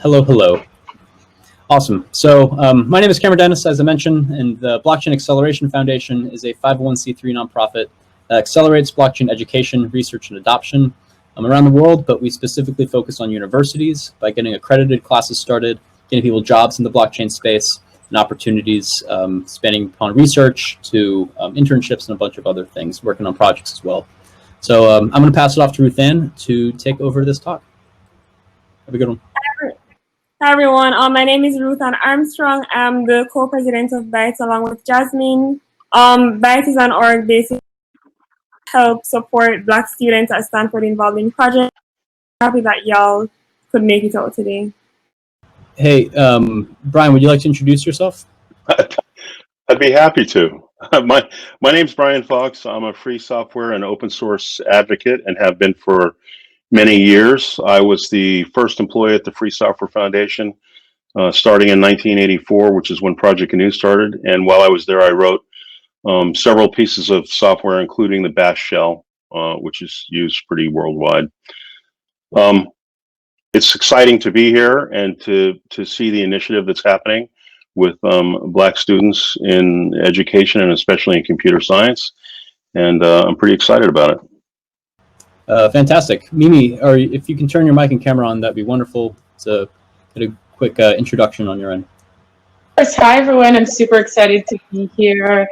Hello, hello. Awesome. So my name is Cameron Dennis, as I mentioned, and the Blockchain Acceleration Foundation is a 501c3 nonprofit that accelerates blockchain education, research, and adoption around the world, but we specifically focus on universities by getting accredited classes started, getting people jobs in the blockchain space, and opportunities spanning upon research to internships and a bunch of other things, working on projects as well. So I'm going to pass it off to Ruth Ann to take over this talk. Have a good one. Hi everyone, my name is Ruth Ann Armstrong. I'm the co-president of BYTES along with Jasmine. BYTES is an org basically help support Black students at Stanford involved in projects. I'm happy that y'all could make it out today. Hey, Brian, would you like to introduce yourself? I'd be happy to. My name's Brian Fox. I'm a free software and open source advocate and have been for many years. I was the first employee at the Free Software Foundation starting in 1984, which is when Project GNU started. And while I was there, I wrote several pieces of software, including the Bash Shell, which is used pretty worldwide. It's exciting to be here and to see the initiative that's happening with Black students in education and especially in computer science. And I'm pretty excited about it. Fantastic. Mimi, or if you can turn your mic and camera on, that'd be wonderful to get a quick introduction on your end. Hi everyone, I'm super excited to be here.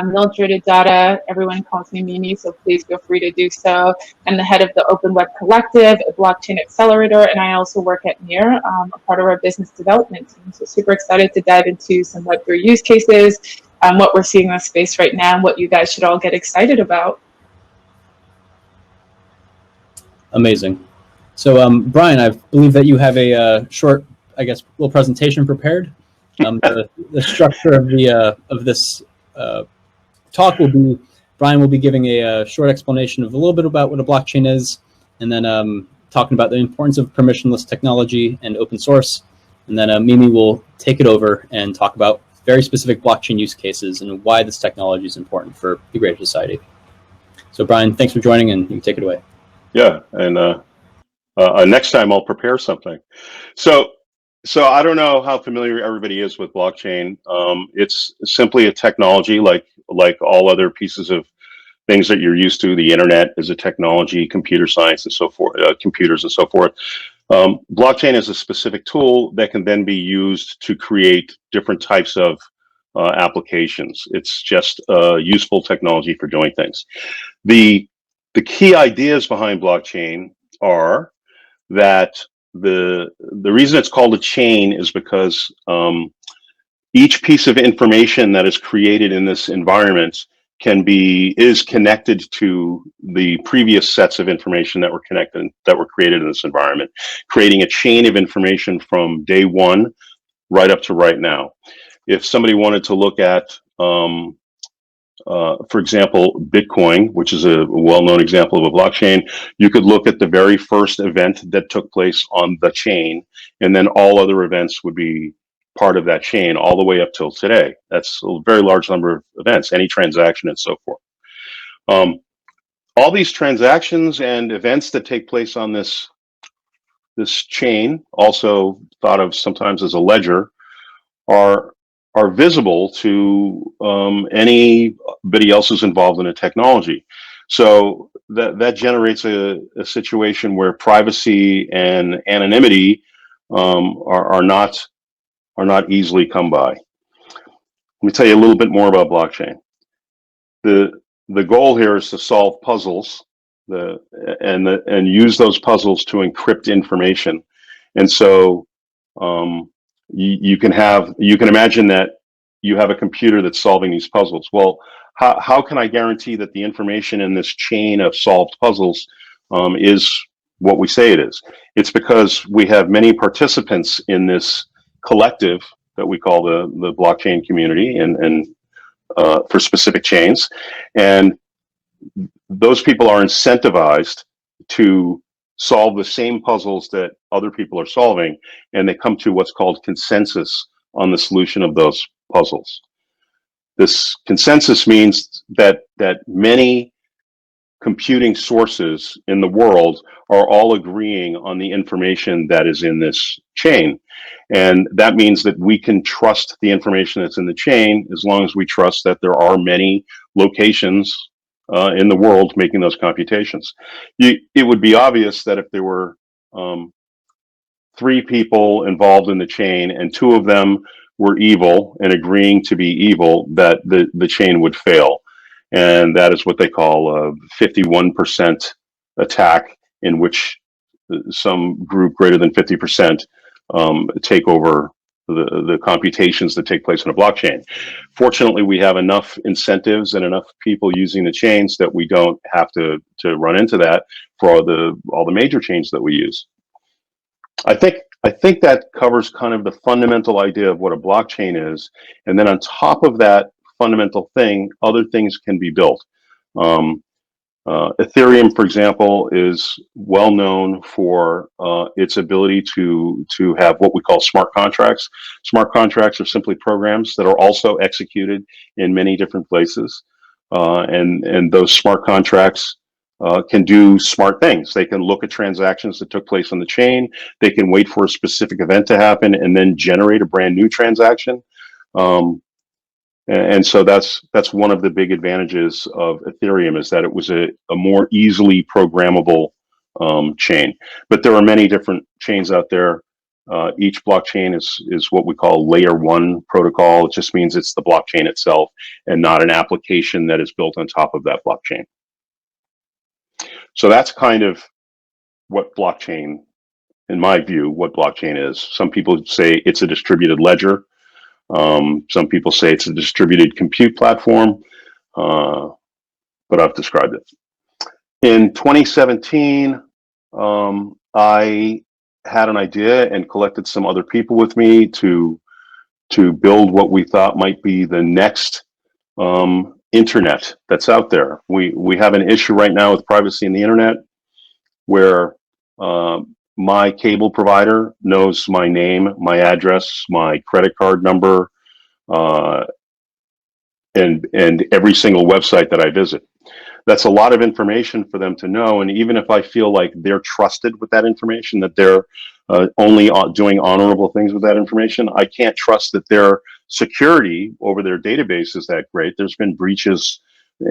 Mildred Idada, everyone calls me Mimi, so please feel free to do so. I'm the head of the Open Web Collective, a blockchain accelerator, and I also work at NEAR, a part of our business development team. So super excited to dive into some Web3 use cases, what we're seeing in the space right now, and what you guys should all get excited about. Amazing. So, Brian, I believe that you have a short, I guess, little presentation prepared. The structure of this talk will be Brian will be giving a short explanation of a little bit about what a blockchain is, and then talking about the importance of permissionless technology and open source, and then Mimi will take it over and talk about very specific blockchain use cases and why this technology is important for the greater society. So, Brian, thanks for joining, and you can take it away. Yeah, and next time I'll prepare something. So I don't know how familiar everybody is with blockchain. It's simply a technology like all other pieces of things that you're used to. The internet is a technology, computer science and so forth, computers and so forth. Blockchain is a specific tool that can then be used to create different types of applications. It's just useful technology for doing things. The key ideas behind blockchain are that the reason it's called a chain is because each piece of information that is created in this environment is connected to the previous sets of information that were created in this environment, creating a chain of information from day one right up to right now. If somebody wanted to look at for example, Bitcoin, which is a well-known example of a blockchain, you could look at the very first event that took place on the chain, and then all other events would be part of that chain all the way up till today. That's a very large number of events, any transaction and so forth. All these transactions and events that take place on this chain, also thought of sometimes as a ledger, are visible to anybody else who's involved in a technology. So that generates a situation where privacy and anonymity are not easily come by. Let me tell you a little bit more about blockchain. The goal here is to solve puzzles and use those puzzles to encrypt information. And so you can imagine that you have a computer that's solving these puzzles. Well, how can I guarantee that the information in this chain of solved puzzles is what we say it is? It's because we have many participants in this collective that we call the blockchain community and for specific chains. And those people are incentivized to solve the same puzzles that other people are solving, and they come to what's called consensus on the solution of those puzzles. This consensus means that many computing sources in the world are all agreeing on the information that is in this chain. And that means that we can trust the information that's in the chain as long as we trust that there are many locations in the world making those computations. It would be obvious that if there were 3 people involved in the chain and 2 of them were evil and agreeing to be evil, that the chain would fail. And that is what they call a 51% attack, in which some group greater than 50% take over the computations that take place in a blockchain. Fortunately, we have enough incentives and enough people using the chains that we don't have to run into that for all the major chains that we use. I think that covers kind of the fundamental idea of what a blockchain is, and then on top of that fundamental thing, other things can be built. Ethereum, for example, is well known for its ability to have what we call smart contracts. Smart contracts are simply programs that are also executed in many different places, and those smart contracts can do smart things. They can look at transactions that took place on the chain. They can wait for a specific event to happen and then generate a brand new transaction. And so that's one of the big advantages of Ethereum, is that it was a more easily programmable chain. But there are many different chains out there. Each blockchain is what we call layer 1 protocol. It just means it's the blockchain itself and not an application that is built on top of that blockchain. So that's kind of what blockchain, in my view, what blockchain is. Some people say it's a distributed ledger. Some people say it's a distributed compute platform, but I've described it. In 2017, I had an idea and collected some other people with me to build what we thought might be the next internet that's out there. We have an issue right now with privacy in the internet, where my cable provider knows my name, my address, my credit card number, and every single website that I visit. That's a lot of information for them to know. And even if I feel like they're trusted with that information, that they're only doing honorable things with that information, I can't trust that their security over their database is that great. There's been breaches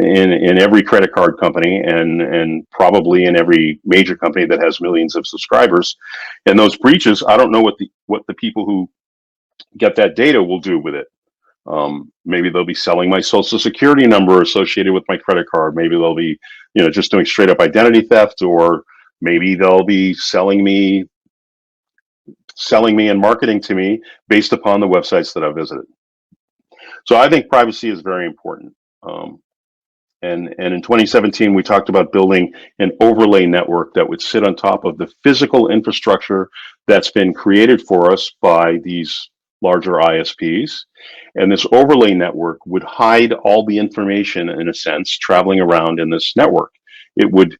in every credit card company and probably in every major company that has millions of subscribers. And those breaches, I don't know what the people who get that data will do with it. Maybe they'll be selling my social security number associated with my credit card. Maybe they'll be, just doing straight up identity theft, or maybe they'll be selling me and marketing to me based upon the websites that I visited. So I think privacy is very important. And in 2017, we talked about building an overlay network that would sit on top of the physical infrastructure that's been created for us by these larger ISPs. And this overlay network would hide all the information, in a sense, traveling around in this network. It would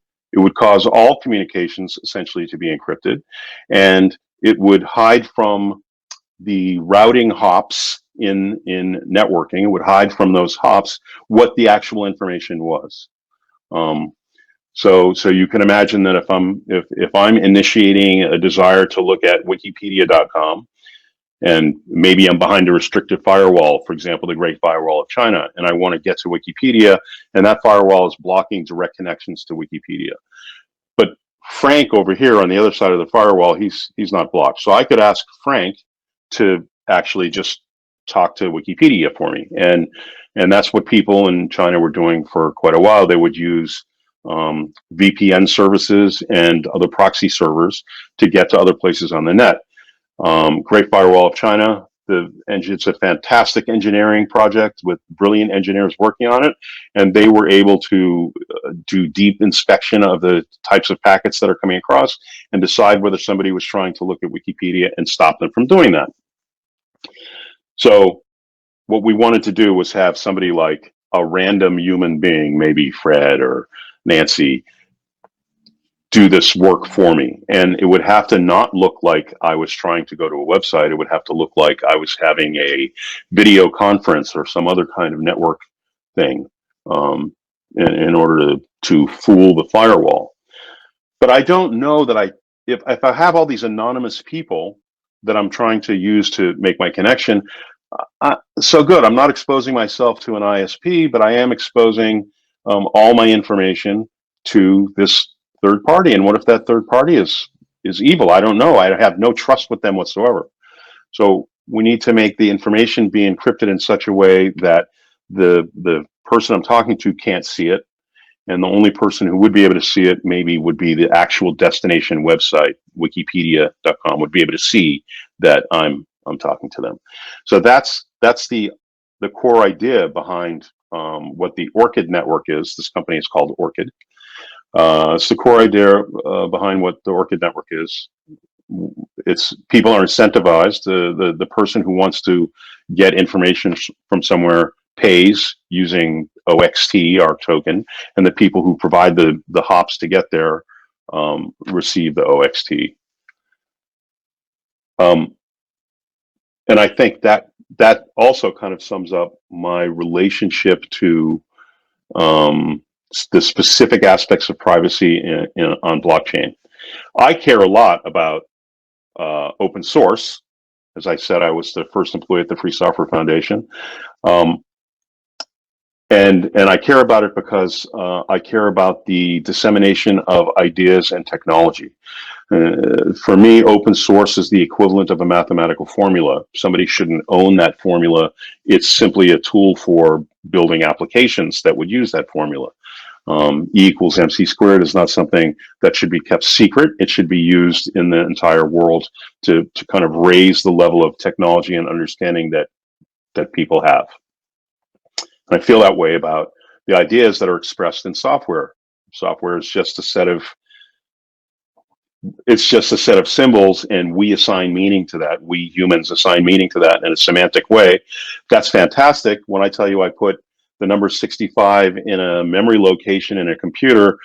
cause all communications essentially to be encrypted, and it would hide from the routing hops in networking. It would hide from those hops what the actual information was. So you can imagine that if I'm initiating a desire to look at wikipedia.com, and maybe I'm behind a restricted firewall, for example, the Great Firewall of China, and I want to get to Wikipedia, and that firewall is blocking direct connections to Wikipedia. But Frank over here on the other side of the firewall, he's not blocked. So I could ask Frank to actually just talk to Wikipedia for me. And that's what people in China were doing for quite a while. They would use VPN services and other proxy servers to get to other places on the net. Great Firewall of China, it's a fantastic engineering project with brilliant engineers working on it, and they were able to do deep inspection of the types of packets that are coming across and decide whether somebody was trying to look at Wikipedia and stop them from doing that. So what we wanted to do was have somebody like a random human being, maybe Fred or Nancy, do this work for me. And it would have to not look like I was trying to go to a website. It would have to look like I was having a video conference or some other kind of network thing in order to fool the firewall. But I don't know that if I have all these anonymous people that I'm trying to use to make my connection, so good. I'm not exposing myself to an ISP, but I am exposing all my information to this third party. And what if that third party is evil? I don't know. I have no trust with them whatsoever. So we need to make the information be encrypted in such a way that the person I'm talking to can't see it. And the only person who would be able to see it maybe would be the actual destination website, wikipedia.com, would be able to see that I'm talking to them. So that's the core idea behind what the Orchid network is. This company is called Orchid. It's the core idea behind what the Orchid network is. It's people are incentivized. The person who wants to get information from somewhere pays using OXT, our token, and the people who provide the hops to get there receive the OXT. And I think that also kind of sums up my relationship to the specific aspects of privacy on blockchain. I care a lot about open source. As I said, I was the first employee at the Free Software Foundation. And I care about it because I care about the dissemination of ideas and technology. For me, open source is the equivalent of a mathematical formula. Somebody shouldn't own that formula. It's simply a tool for building applications that would use that formula. E equals MC squared is not something that should be kept secret. It should be used in the entire world to kind of raise the level of technology and understanding that people have. And I feel that way about the ideas that are expressed in software. Software is just a set of symbols, and we assign meaning to that. We humans assign meaning to that in a semantic way. That's fantastic. When I tell you I put the number 65 in a memory location in a computer,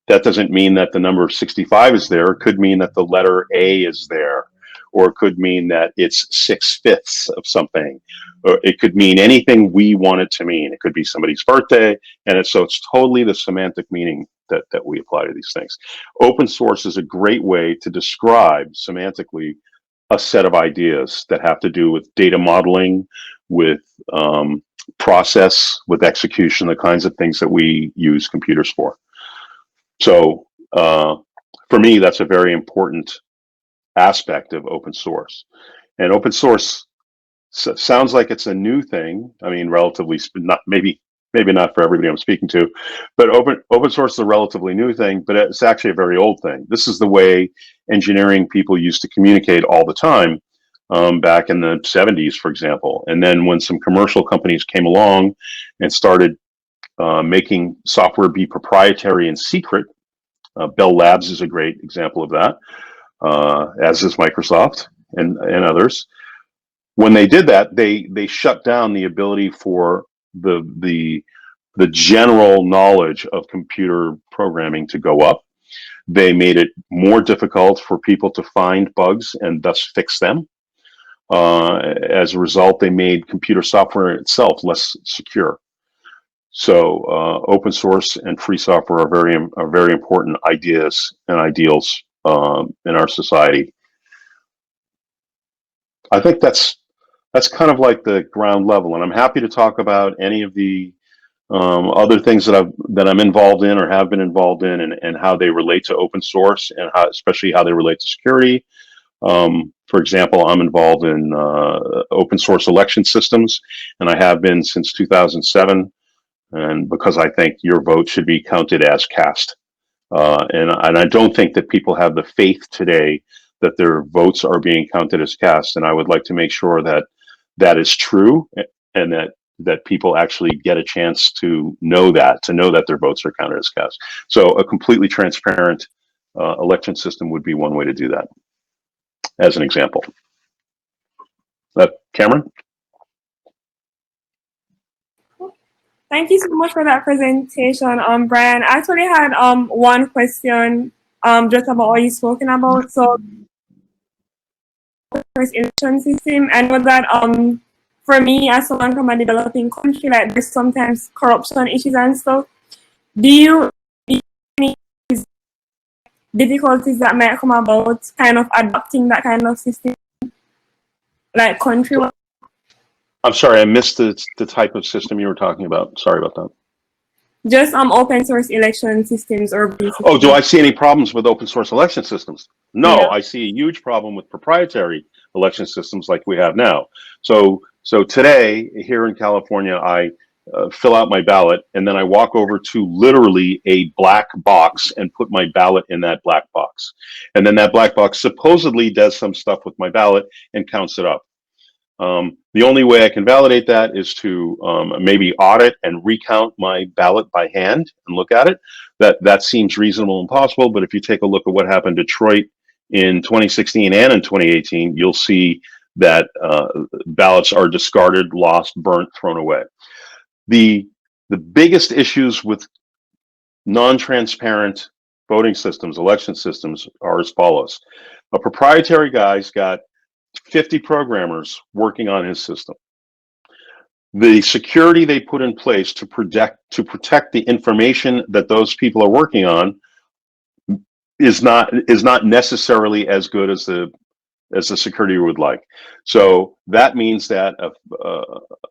that doesn't mean that the number 65 is there. It could mean that the letter A is there, or it could mean that it's 6/5 of something, or it could mean anything we want it to mean. It could be somebody's birthday, and so it's totally the semantic meaning that we apply to these things. Open source is a great way to describe semantically a set of ideas that have to do with data modeling, with process, with execution, the kinds of things that we use computers for. So for me, that's a very important aspect of open source. And open source sounds like it's a new thing. I mean, relatively, maybe not for everybody I'm speaking to, but open source is a relatively new thing, but it's actually a very old thing. This is the way engineering people used to communicate all the time back in the 70s, for example. And then when some commercial companies came along and started making software be proprietary and secret, Bell Labs is a great example of that, as is Microsoft and others. When they did that, they shut down the ability for the general knowledge of computer programming to go up. They made it more difficult for people to find bugs and thus fix them. As a result, they made computer software itself less secure. So open source and free software are very important ideas and ideals in our society. I think that's kind of like the ground level, and I'm happy to talk about any of the other things that I'm involved in or have been involved in, and how they relate to open source, and especially how they relate to security. For example, I'm involved in open source election systems, and I have been since 2007. And because I think your vote should be counted as cast. And I don't think that people have the faith today that their votes are being counted as cast. And I would like to make sure that that is true, and that people actually get a chance to know that their votes are counted as cast. So a completely transparent election system would be one way to do that, as an example. Cameron? Thank you so much for that presentation, Brian. I actually had one question just about what you've spoken about. So, first election system, I know that for me, as someone from a developing country, like there's sometimes corruption issues and stuff. Do you difficulties that might come about kind of adopting that kind of system, like countrywide? I'm sorry, I missed the type of system you were talking about. Sorry about that. Just open source election systems or Oh, do I see any problems with open source election systems? No, Yeah. I see a huge problem with proprietary election systems like we have now. So today here in California, I fill out my ballot and then I walk over to literally a black box and put my ballot in that black box. And then that black box supposedly does some stuff with my ballot and counts it up. The only way I can validate that is to maybe audit and recount my ballot by hand and look at it. That seems reasonable and possible, but if you take a look at what happened in Detroit in 2016 and in 2018, you'll see that ballots are discarded, lost, burnt, thrown away. The biggest issues with non-transparent voting systems, election systems, are as follows. A proprietary guy's got 50 programmers working on his system. The security they put in place to protect the information that those people are working on is not necessarily as good as the security would like. So that means that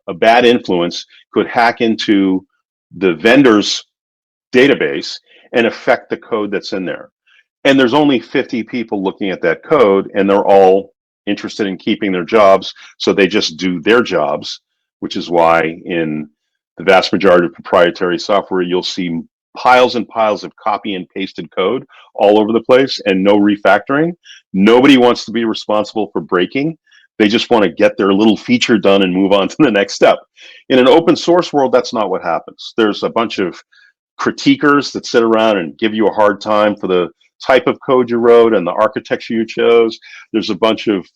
a bad influence could hack into the vendor's database and affect the code that's in there. And there's only 50 people looking at that code, and they're all interested in keeping their jobs, so they just do their jobs, which is why in the vast majority of proprietary software, you'll see piles and piles of copy and pasted code all over the place and no refactoring. Nobody wants to be responsible for breaking. They just want to get their little feature done and move on to the next step. In an open source world, that's not what happens. There's a bunch of critiquers that sit around and give you a hard time for the type of code you wrote and the architecture you chose. There's a bunch of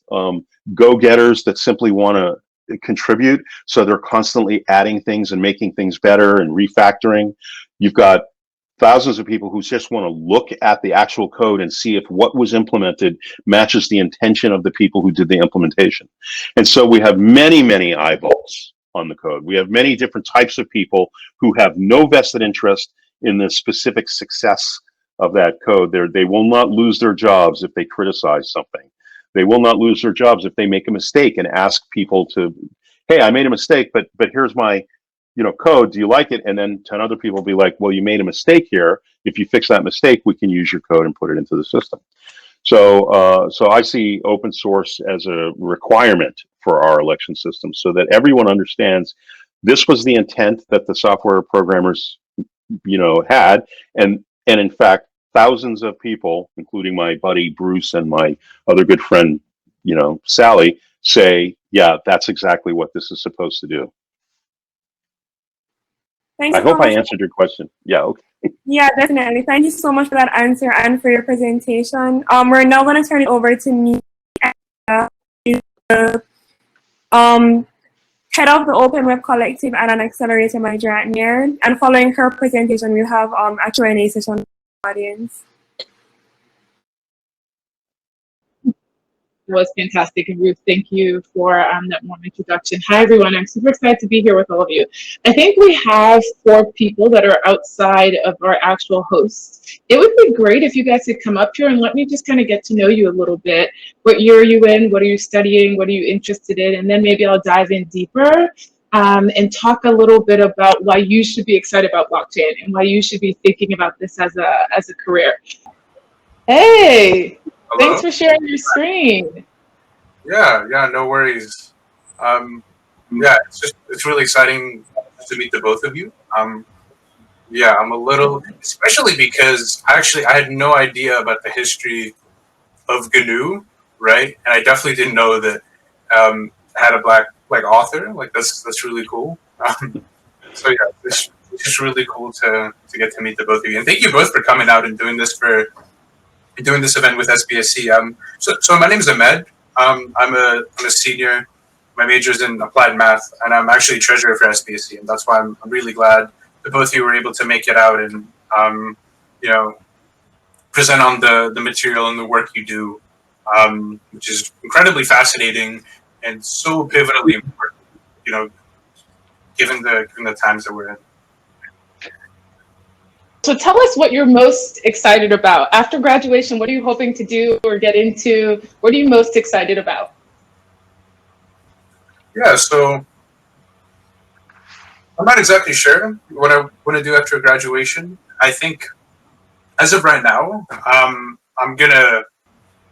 go-getters that simply want to contribute, so they're constantly adding things and making things better and refactoring. You've got thousands of people who just want to look at the actual code and see if what was implemented matches the intention of the people who did the implementation. And so we have many, many eyeballs on the code. We have many different types of people who have no vested interest in the specific success of that code. They will not lose their jobs if they criticize something. They will not lose their jobs if they make a mistake and ask people to, hey, I made a mistake, but here's my code. Do you like it? And then 10 other people will be like, well, you made a mistake here. If you fix that mistake, we can use your code and put it into the system. So I see open source as a requirement for our election system, so that everyone understands this was the intent that the software programmers had, and in fact thousands of people, including my buddy Bruce and my other good friend Sally, say, yeah, that's exactly what this is supposed to do. Thanks I hope I answered your question. Yeah, okay. Yeah, definitely. Thank you so much for that answer and for your presentation. We're now going to turn it over to me, the head of the Open Web Collective and an Accelerator Manager at NEAR. And following her presentation, we'll have a Q&A session with the audience. Was fantastic. And Ruth, thank you for that warm introduction. Hi, everyone. I'm super excited to be here with all of you. I think we have 4 people that are outside of our actual hosts. It would be great if you guys could come up here and let me just kind of get to know you a little bit. What year are you in? What are you studying? What are you interested in? And then maybe I'll dive in deeper and talk a little bit about why you should be excited about blockchain and why you should be thinking about this as a career. Hey. Hello? Thanks for sharing your screen. Yeah, no worries. Yeah, it's really exciting to meet the both of you. Yeah, I'm a little, especially because I had no idea about the history of GNU, right? And I definitely didn't know that it had a black author. Like that's really cool. So yeah, it's just really cool to get to meet the both of you. And thank you both for coming out and doing this event with SBSE. So my name is Ahmed. I'm a senior. My major is in applied math, and I'm actually treasurer for SBSE, and that's why I'm really glad that both of you were able to make it out and present on the material and the work you do, which is incredibly fascinating and so pivotally important. Given the times that we're in. So tell us what you're most excited about. After graduation, what are you hoping to do or get into? What are you most excited about? Yeah, so I'm not exactly sure what I want to do after graduation. I think as of right now, I'm gonna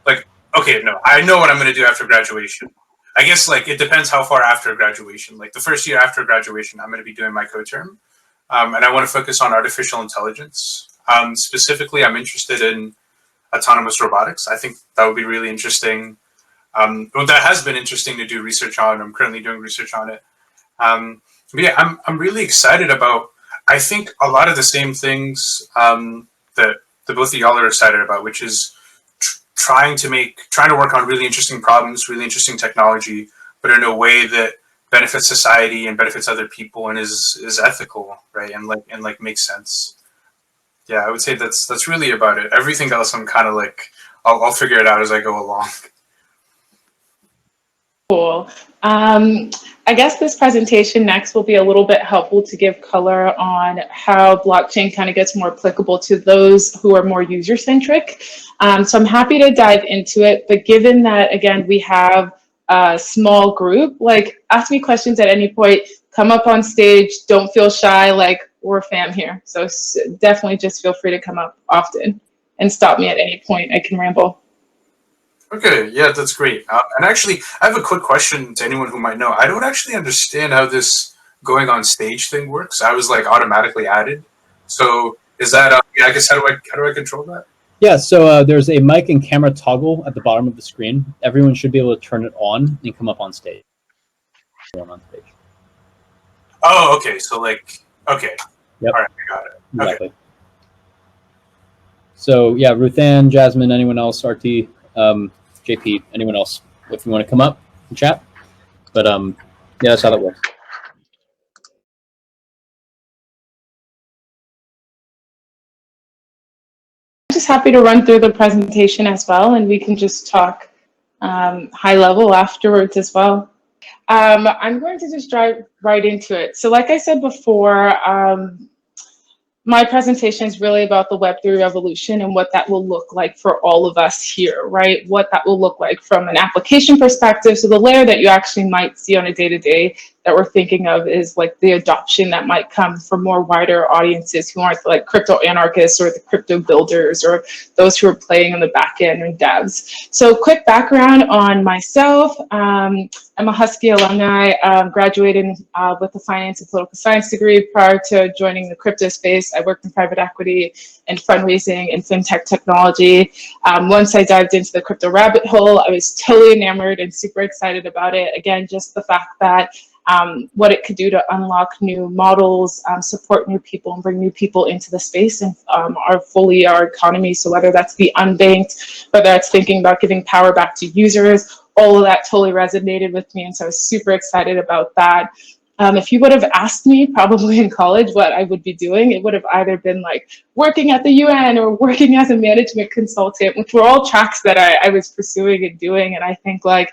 like okay, no, I know what I'm gonna do after graduation. I guess like it depends how far after graduation. Like the first year after graduation, I'm gonna be doing my co-term, and I want to focus on artificial intelligence. Specifically, I'm interested in autonomous robotics. I think that would be really interesting. Well, that has been interesting to do research on. I'm currently doing research on it. But yeah, I'm really excited about. I think a lot of the same things that both of y'all are excited about, which is trying to work on really interesting problems, really interesting technology, but in a way that benefits society and benefits other people and is ethical, right? And like makes sense. Yeah, I would say that's really about it. Everything else, I'm kind of like I'll figure it out as I go along. Cool. I guess this presentation next will be a little bit helpful to give color on how blockchain kind of gets more applicable to those who are more user-centric. So I'm happy to dive into it, but given that, again, we have a small group, like ask me questions at any point, come up on stage, don't feel shy, like we're fam here. So definitely just feel free to come up often and stop me at any point. I can ramble. Okay, yeah, that's great. And actually, I have a quick question to anyone who might know. I don't actually understand how this going on stage thing works. I was like automatically added. So is that? Yeah, I guess how do I control that? Yeah, so there's a mic and camera toggle at the bottom of the screen. Everyone should be able to turn it on and come up on stage. On stage. Oh, okay. So like, okay. Yep. All right, I got it. Exactly. Okay. So yeah, Ruthann, Jasmine, anyone else, RT, JP, anyone else, if you want to come up and chat. But yeah, that's how that works. I'm just happy to run through the presentation as well, and we can just talk high level afterwards as well. I'm going to just dive right into it. So like I said before, my presentation is really about the Web3 revolution and what that will look like for all of us here, right? What that will look like from an application perspective. So the layer that you actually might see on a day-to-day that we're thinking of is like the adoption that might come from more wider audiences who aren't like crypto anarchists or the crypto builders or those who are playing in the back end and devs. So quick background on myself. I'm a Husky alumni, graduated with a finance and political science degree. Prior to joining the crypto space, I worked in private equity and fundraising and fintech technology. Once I dived into the crypto rabbit hole, I was totally enamored and super excited about it. Again, just the fact that what it could do to unlock new models, support new people and bring new people into the space and our economy. So whether that's the unbanked, whether that's thinking about giving power back to users, all of that totally resonated with me. And so I was super excited about that. If you would have asked me probably in college what I would be doing, it would have either been like working at the UN or working as a management consultant, which were all tracks that I was pursuing and doing. And I think like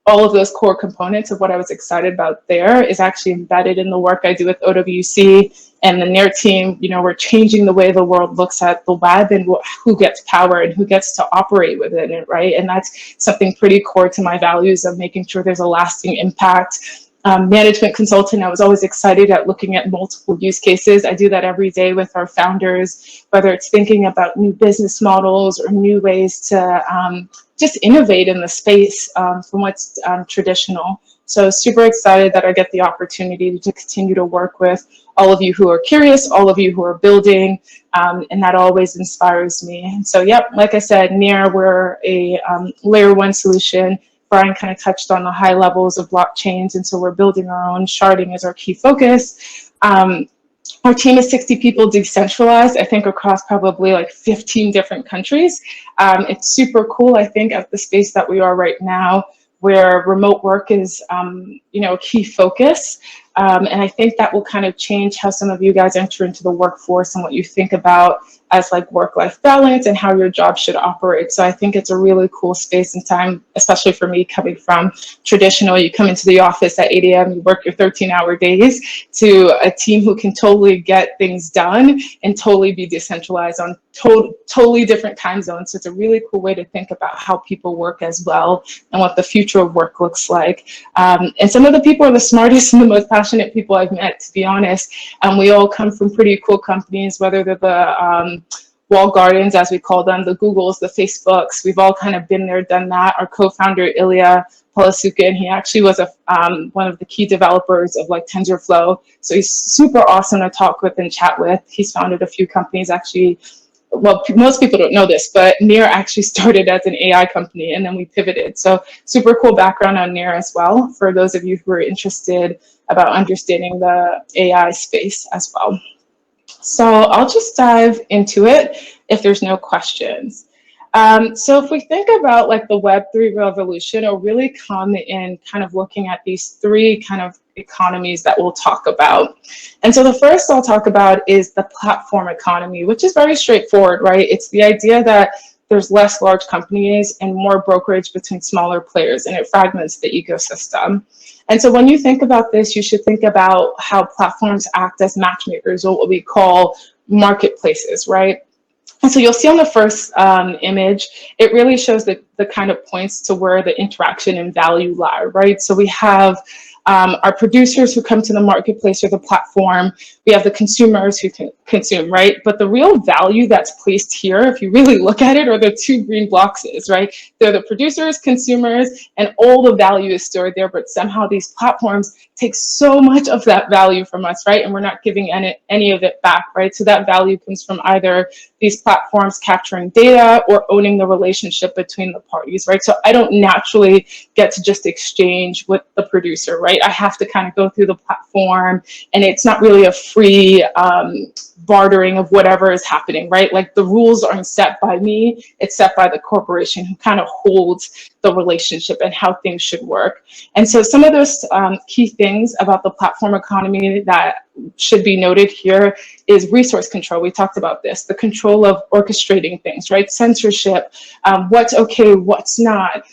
all of those core components of what I was excited about there is actually embedded in the work I do with OWC and the NEAR team. You know, we're changing the way the world looks at the web and who gets power and who gets to operate within it, right? And that's something pretty core to my values of making sure there's a lasting impact. Management consultant, I was always excited at looking at multiple use cases. I do that every day with our founders, whether it's thinking about new business models or new ways to just innovate in the space from what's traditional. So super excited that I get the opportunity to continue to work with all of you who are curious, all of you who are building, and that always inspires me. And so, yep, like I said, NEAR, we're a layer one solution. Brian kind of touched on the high levels of blockchains, and so we're building our own. Sharding as our key focus. Our team is 60 people decentralized, I think across probably like 15 different countries. It's super cool, I think, at the space that we are right now, where remote work is, you know, a key focus. And I think that will kind of change how some of you guys enter into the workforce and what you think about as like work-life balance and how your job should operate. So I think it's a really cool space and time, especially for me coming from traditional, you come into the office at 8 a.m., you work your 13-hour days, to a team who can totally get things done and totally be decentralized on totally different time zones. So it's a really cool way to think about how people work as well and what the future of work looks like. And some of the people are the smartest and the most passionate people I've met, to be honest. We all come from pretty cool companies, whether they're the wall gardens, as we call them, the Googles, the Facebooks. We've all kind of been there, done that. Our co-founder, Ilya Polasukin, he actually was one of the key developers of like TensorFlow. So he's super awesome to talk with and chat with. He's founded a few companies actually. Well, most people don't know this, but Near actually started as an AI company and then we pivoted. So super cool background on Near as well, for those of you who are interested about understanding the AI space as well. So I'll just dive into it if there's no questions. So if we think about like the Web3 revolution, it'll really come in kind of looking at these three kind of economies that we'll talk about. And so the first I'll talk about is the platform economy, which is very straightforward, right? It's the idea that there's less large companies and more brokerage between smaller players, and it fragments the ecosystem. And so when you think about this, you should think about how platforms act as matchmakers, or what we call marketplaces, right? And so you'll see on the first image, it really shows the kind of points to where the interaction and value lie, right? So we have our producers who come to the marketplace or the platform. We have the consumers who can consume, right? But the real value that's placed here, if you really look at it, are the two green boxes, right? They're the producers, consumers, and all the value is stored there, but somehow these platforms take so much of that value from us, right? And we're not giving any of it back, right? So that value comes from either these platforms capturing data or owning the relationship between the parties, right? So I don't naturally get to just exchange with the producer, right? I have to kind of go through the platform, and it's not really a free bartering of whatever is happening, right? Like the rules aren't set by me, it's set by the corporation who kind of holds the relationship and how things should work. And so some of those key things about the platform economy that should be noted here is resource control. We talked about this, the control of orchestrating things, right? Censorship, what's okay, what's not,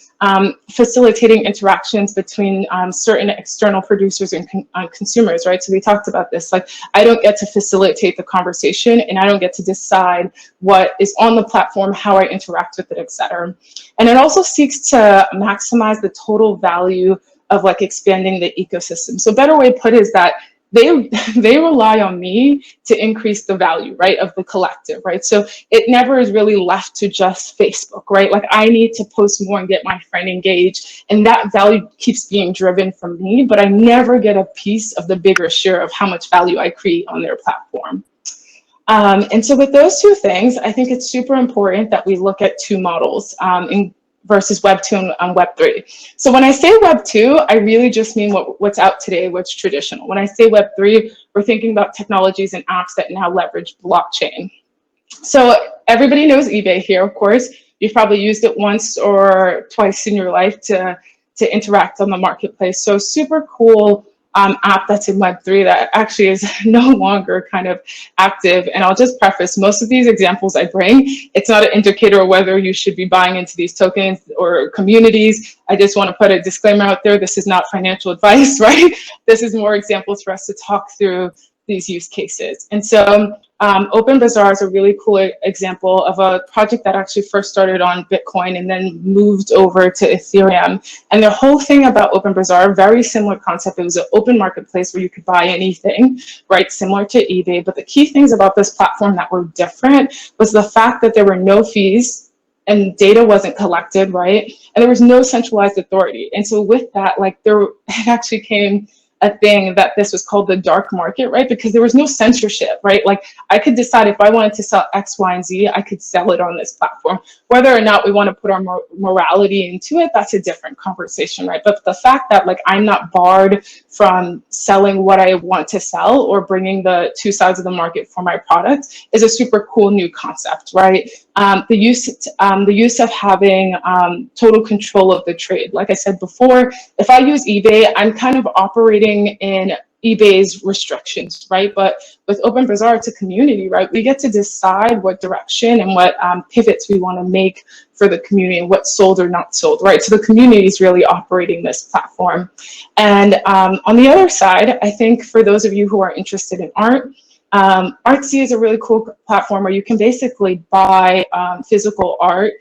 facilitating interactions between certain external producers and consumers, right? So we talked about this, like I don't get to facilitate the conversation and I don't get to decide what is on the platform, how I interact with it, etc. And it also seeks to maximize the total value of like expanding the ecosystem. So a better way to put it is that they rely on me to increase the value, right, of the collective, right? So it never is really left to just Facebook, right? Like I need to post more and get my friend engaged, and that value keeps being driven from me, but I never get a piece of the bigger share of how much value I create on their platform. And so with those two things, I think it's super important that we look at two models versus Web 2 and Web 3. So when I say Web 2, I really just mean what's out today, what's traditional. When I say Web 3, we're thinking about technologies and apps that now leverage blockchain. So everybody knows eBay here, of course. You've probably used it once or twice in your life to interact on the marketplace. So super cool app that's in Web3 that actually is no longer kind of active. And I'll just preface, most of these examples I bring, it's not an indicator of whether you should be buying into these tokens or communities. I just want to put a disclaimer out there. This is not financial advice, right? This is more examples for us to talk through these use cases. And so OpenBazaar is a really cool example of a project that actually first started on Bitcoin and then moved over to Ethereum. And the whole thing about OpenBazaar, very similar concept. It was an open marketplace where you could buy anything, right? Similar to eBay. But the key things about this platform that were different was the fact that there were no fees and data wasn't collected, right? And there was no centralized authority. And so with that, like it actually came a thing that this was called the dark market, right? Because there was no censorship, right? Like I could decide if I wanted to sell X, Y, and Z, I could sell it on this platform. Whether or not we want to put our morality into it, that's a different conversation, right? But the fact that like I'm not barred from selling what I want to sell or bringing the two sides of the market for my product is a super cool new concept, right? The use of having total control of the trade. Like I said before, if I use eBay, I'm kind of operating in eBay's restrictions, right? But with Open Bazaar, it's a community, right? We get to decide what direction and what pivots we want to make for the community and what's sold or not sold, right? So the community is really operating this platform. And on the other side, I think for those of you who are interested in art, Artsy is a really cool platform where you can basically buy physical art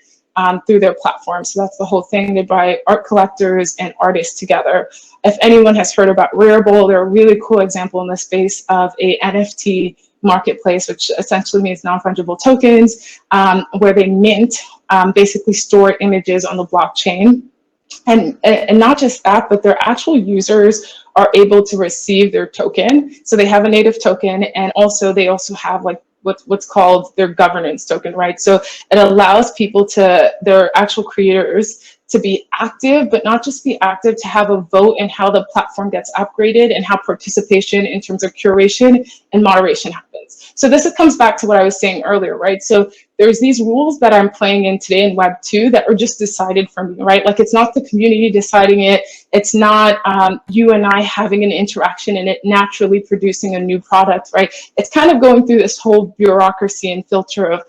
through their platform. So that's the whole thing. They buy art collectors and artists together. If anyone has heard about Rarible, they're a really cool example in the space of a NFT marketplace, which essentially means non-fungible tokens, where they mint, basically store images on the blockchain. And not just that, but their actual users are able to receive their token. So they have a native token, and also they also have like what's called their governance token, right? So it allows people to, their actual creators, to be active, but not just be active, to have a vote in how the platform gets upgraded and how participation in terms of curation and moderation happens. So this comes back to what I was saying earlier, right? So there's these rules that I'm playing in today in Web 2 that are just decided for me, right? Like it's not the community deciding it. It's not you and I having an interaction and it naturally producing a new product, right? It's kind of going through this whole bureaucracy and filter of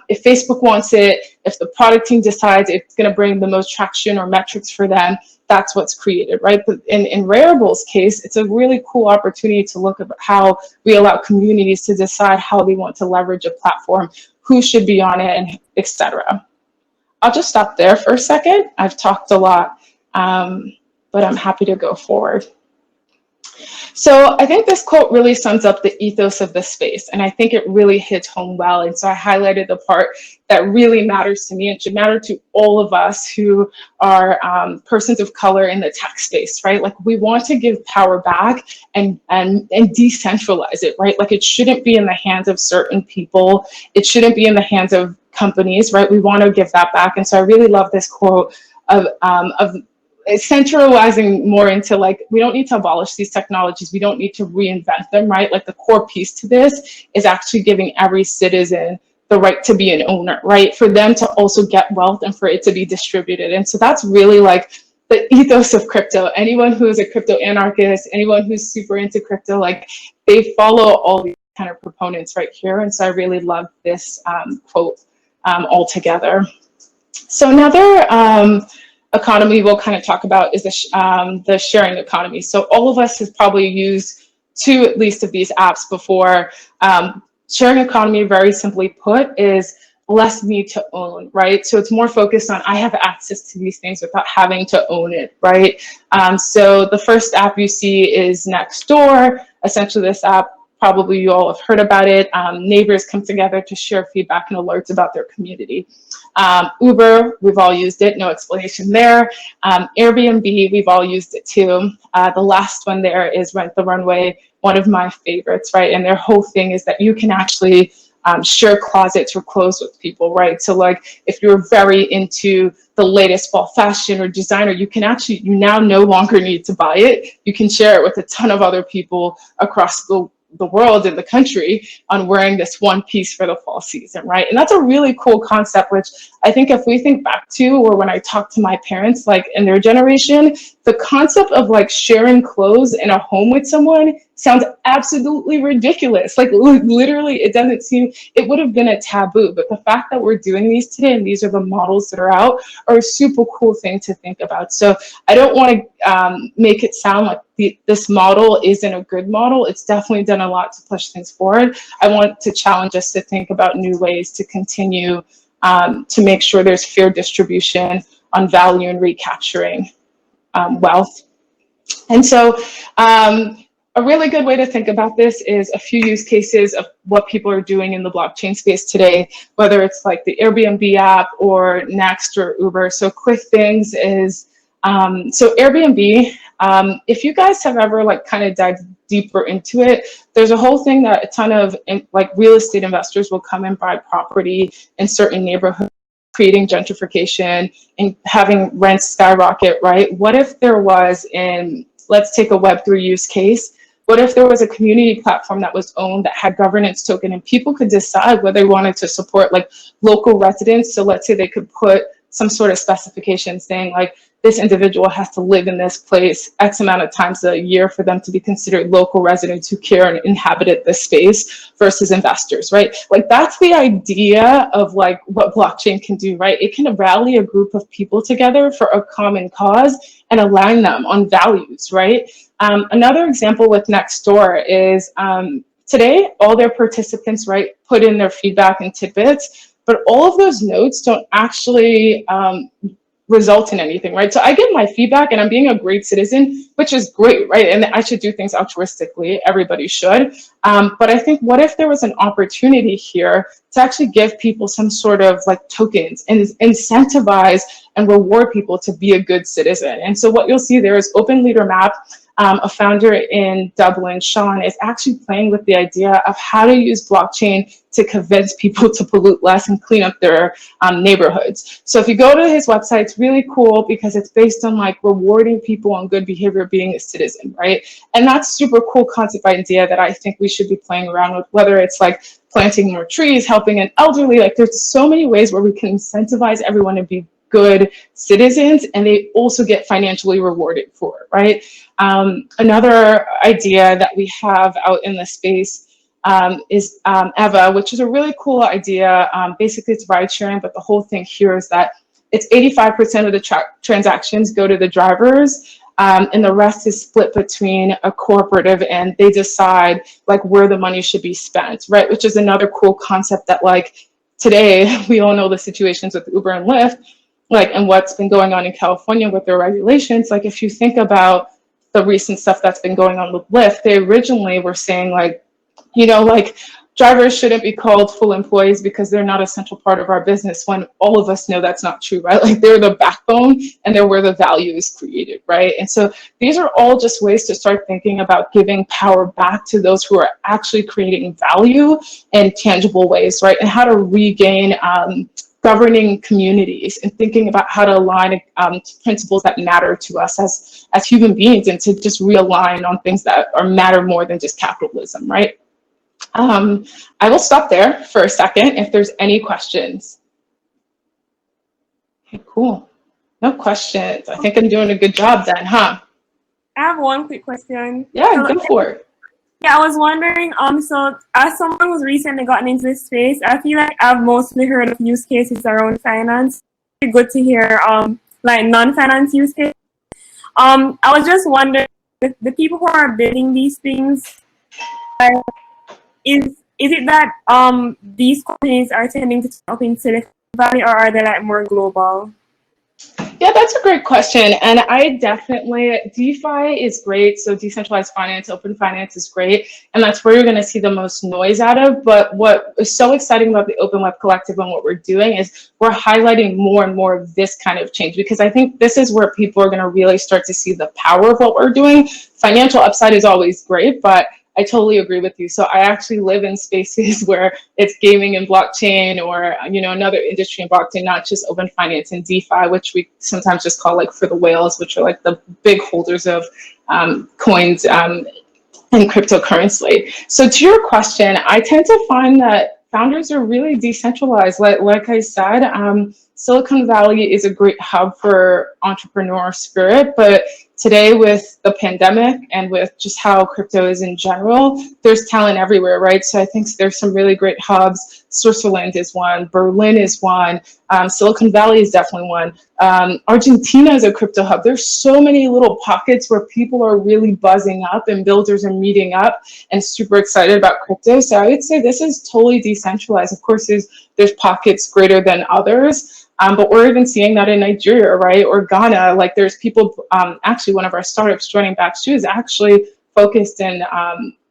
if Facebook wants it, if the product team decides it's going to bring the most traction or metrics for them, that's what's created, right? But in Rarible's case, it's a really cool opportunity to look at how we allow communities to decide how they want to leverage a platform, who should be on it, and etc. I'll just stop there for a second. I've talked a lot, but I'm happy to go forward. So I think this quote really sums up the ethos of the space, and I think it really hits home well. And so I highlighted the part that really matters to me and should matter to all of us who are persons of color in the tech space, right? Like we want to give power back and decentralize it, right? Like it shouldn't be in the hands of certain people. It shouldn't be in the hands of companies, right? We want to give that back. And so I really love this quote of centralizing more into like, we don't need to abolish these technologies. We don't need to reinvent them, right? Like the core piece to this is actually giving every citizen the right to be an owner, right? For them to also get wealth and for it to be distributed. And so that's really like the ethos of crypto. Anyone who is a crypto anarchist, anyone who's super into crypto, like they follow all these kind of proponents right here. And so I really love this quote altogether. So another economy we'll kind of talk about is the sharing economy. So all of us have probably used two at least of these apps before. Sharing economy, very simply put, is less need to own, right? So it's more focused on I have access to these things without having to own it, right? So the first app you see is Nextdoor. Essentially this app, probably you all have heard about it. Neighbors come together to share feedback and alerts about their community. Uber, we've all used it, no explanation there. Airbnb, we've all used it too. The last one there is Rent the Runway, one of my favorites, right? And their whole thing is that you can actually share closets or clothes with people, right? So like if you're very into the latest fall fashion or designer, you can actually, you now no longer need to buy it. You can share it with a ton of other people across the world and the country on wearing this one piece for the fall season, right? And that's a really cool concept, which I think if we think back to, or when I talk to my parents, like in their generation, the concept of like sharing clothes in a home with someone sounds absolutely ridiculous. Like literally, it doesn't seem, it would have been a taboo, but the fact that we're doing these today and these are the models that are out are a super cool thing to think about. So I don't want to make it sound like this model isn't a good model. It's definitely done a lot to push things forward. I want to challenge us to think about new ways to continue to make sure there's fair distribution on value and recapturing wealth. And so a really good way to think about this is a few use cases of what people are doing in the blockchain space today, whether it's like the Airbnb app or Next or Uber. So quick things is, so Airbnb, if you guys have ever like kind of dived deeper into it, there's a whole thing that a ton of like real estate investors will come and buy property in certain neighborhoods, creating gentrification and having rents skyrocket, right? What if there was let's take a Web3 use case. What if there was a community platform that was owned that had governance token and people could decide whether they wanted to support like local residents? So let's say they could put some sort of specification saying like, this individual has to live in this place X amount of times a year for them to be considered local residents who care and inhabited this space versus investors, right? Like that's the idea of like what blockchain can do, right? It can rally a group of people together for a common cause and align them on values, right? Another example with Nextdoor is today, all their participants, right, put in their feedback and tidbits, but all of those notes don't actually result in anything, right? So I give my feedback and I'm being a great citizen, which is great, right? And I should do things altruistically, everybody should. But I think what if there was an opportunity here to actually give people some sort of like tokens and incentivize and reward people to be a good citizen. And so what you'll see there is Open Leader Map. A founder in Dublin, Sean, is actually playing with the idea of how to use blockchain to convince people to pollute less and clean up their neighborhoods. So if you go to his website, it's really cool because it's based on like rewarding people on good behavior, being a citizen, right? And that's super cool concept idea that I think we should be playing around with, whether it's like planting more trees, helping an elderly, like there's so many ways where we can incentivize everyone to be good citizens and they also get financially rewarded for it, right? Another idea that we have out in the space is Eva, which is a really cool idea. Basically, it's ride sharing, but the whole thing here is that it's 85% of the transactions go to the drivers, and the rest is split between a cooperative, and they decide like where the money should be spent, right? Which is another cool concept that like today we all know the situations with Uber and Lyft, like, and what's been going on in California with their regulations. Like, if you think about the recent stuff that's been going on with Lyft, they originally were saying like, you know, like drivers shouldn't be called full employees because they're not a central part of our business, when all of us know that's not true, right? Like they're the backbone and they're where the value is created, right? And so these are all just ways to start thinking about giving power back to those who are actually creating value in tangible ways, right? And how to regain governing communities and thinking about how to align principles that matter to us as human beings, and to just realign on things that matter more than just capitalism, right? I will stop there for a second if there's any questions. Okay, cool. No questions. I think I'm doing a good job then, huh? I have one quick question. Yeah, go for it. Yeah, I was wondering, so as someone who's recently gotten into this space, I feel like I've mostly heard of use cases around finance. It's good to hear like non-finance use cases. I was just wondering, the people who are building these things, is it that these companies are tending to turn up in Silicon Valley, or are they like more global? Yeah, that's a great question. And I definitely, DeFi is great. So decentralized finance, open finance is great. And that's where you're going to see the most noise out of. But what is so exciting about the Open Web Collective and what we're doing is we're highlighting more and more of this kind of change, because I think this is where people are going to really start to see the power of what we're doing. Financial upside is always great, but I totally agree with you. So I actually live in spaces where it's gaming and blockchain, or, you know, another industry in blockchain, not just open finance and DeFi, which we sometimes just call like for the whales, which are like the big holders of coins and cryptocurrency. So to your question, I tend to find that founders are really decentralized. Like I said, Silicon Valley is a great hub for entrepreneur spirit, but today with the pandemic and with just how crypto is in general, there's talent everywhere, right? So I think there's some really great hubs. Switzerland is one, Berlin is one, Silicon Valley is definitely one. Argentina is a crypto hub. There's so many little pockets where people are really buzzing up and builders are meeting up and super excited about crypto. So I would say this is totally decentralized. Of course, there's pockets greater than others. But we're even seeing that in Nigeria, right? Or Ghana. Like there's people, actually one of our startups joining Back2 is actually focused in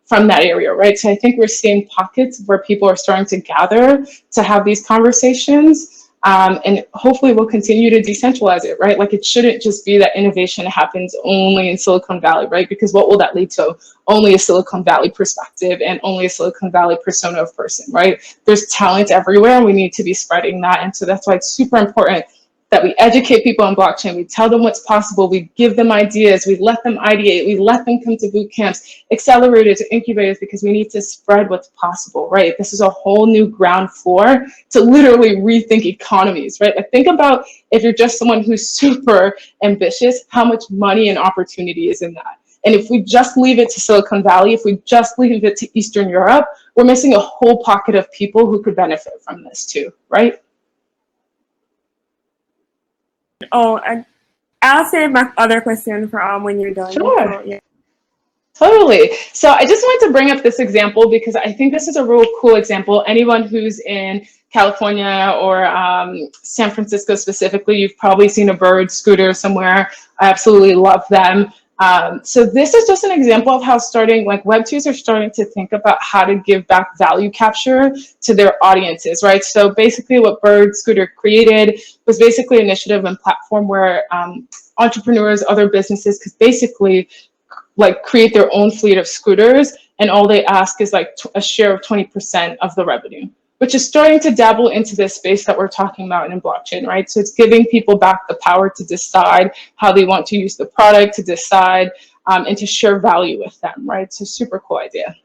from that area, right? So I think we're seeing pockets where people are starting to gather to have these conversations. And hopefully we'll continue to decentralize it, right? Like it shouldn't just be that innovation happens only in Silicon Valley, right? Because what will that lead to? Only a Silicon Valley perspective and only a Silicon Valley persona of person, right? There's talent everywhere and we need to be spreading that. And so that's why it's super important that we educate people on blockchain, we tell them what's possible, we give them ideas, we let them ideate, we let them come to boot camps, accelerators, incubators, because we need to spread what's possible, right? This is a whole new ground floor to literally rethink economies, right? Like, think about if you're just someone who's super ambitious, how much money and opportunity is in that. And if we just leave it to Silicon Valley, if we just leave it to Eastern Europe, we're missing a whole pocket of people who could benefit from this too, right? Oh, I'll save my other question for when you're done. Sure. So, yeah. Totally. So I just wanted to bring up this example because I think this is a real cool example. Anyone who's in California or San Francisco specifically, you've probably seen a bird scooter somewhere. I absolutely love them. So this is just an example of how Web2s are starting to think about how to give back value capture to their audiences, right? So basically what Bird Scooter created was basically an initiative and platform where entrepreneurs, other businesses could basically create their own fleet of scooters, and all they ask is a share of 20% of the revenue, which is starting to dabble into this space that we're talking about in blockchain, right? So it's giving people back the power to decide how they want to use the product, to decide and to share value with them, right? So super cool idea.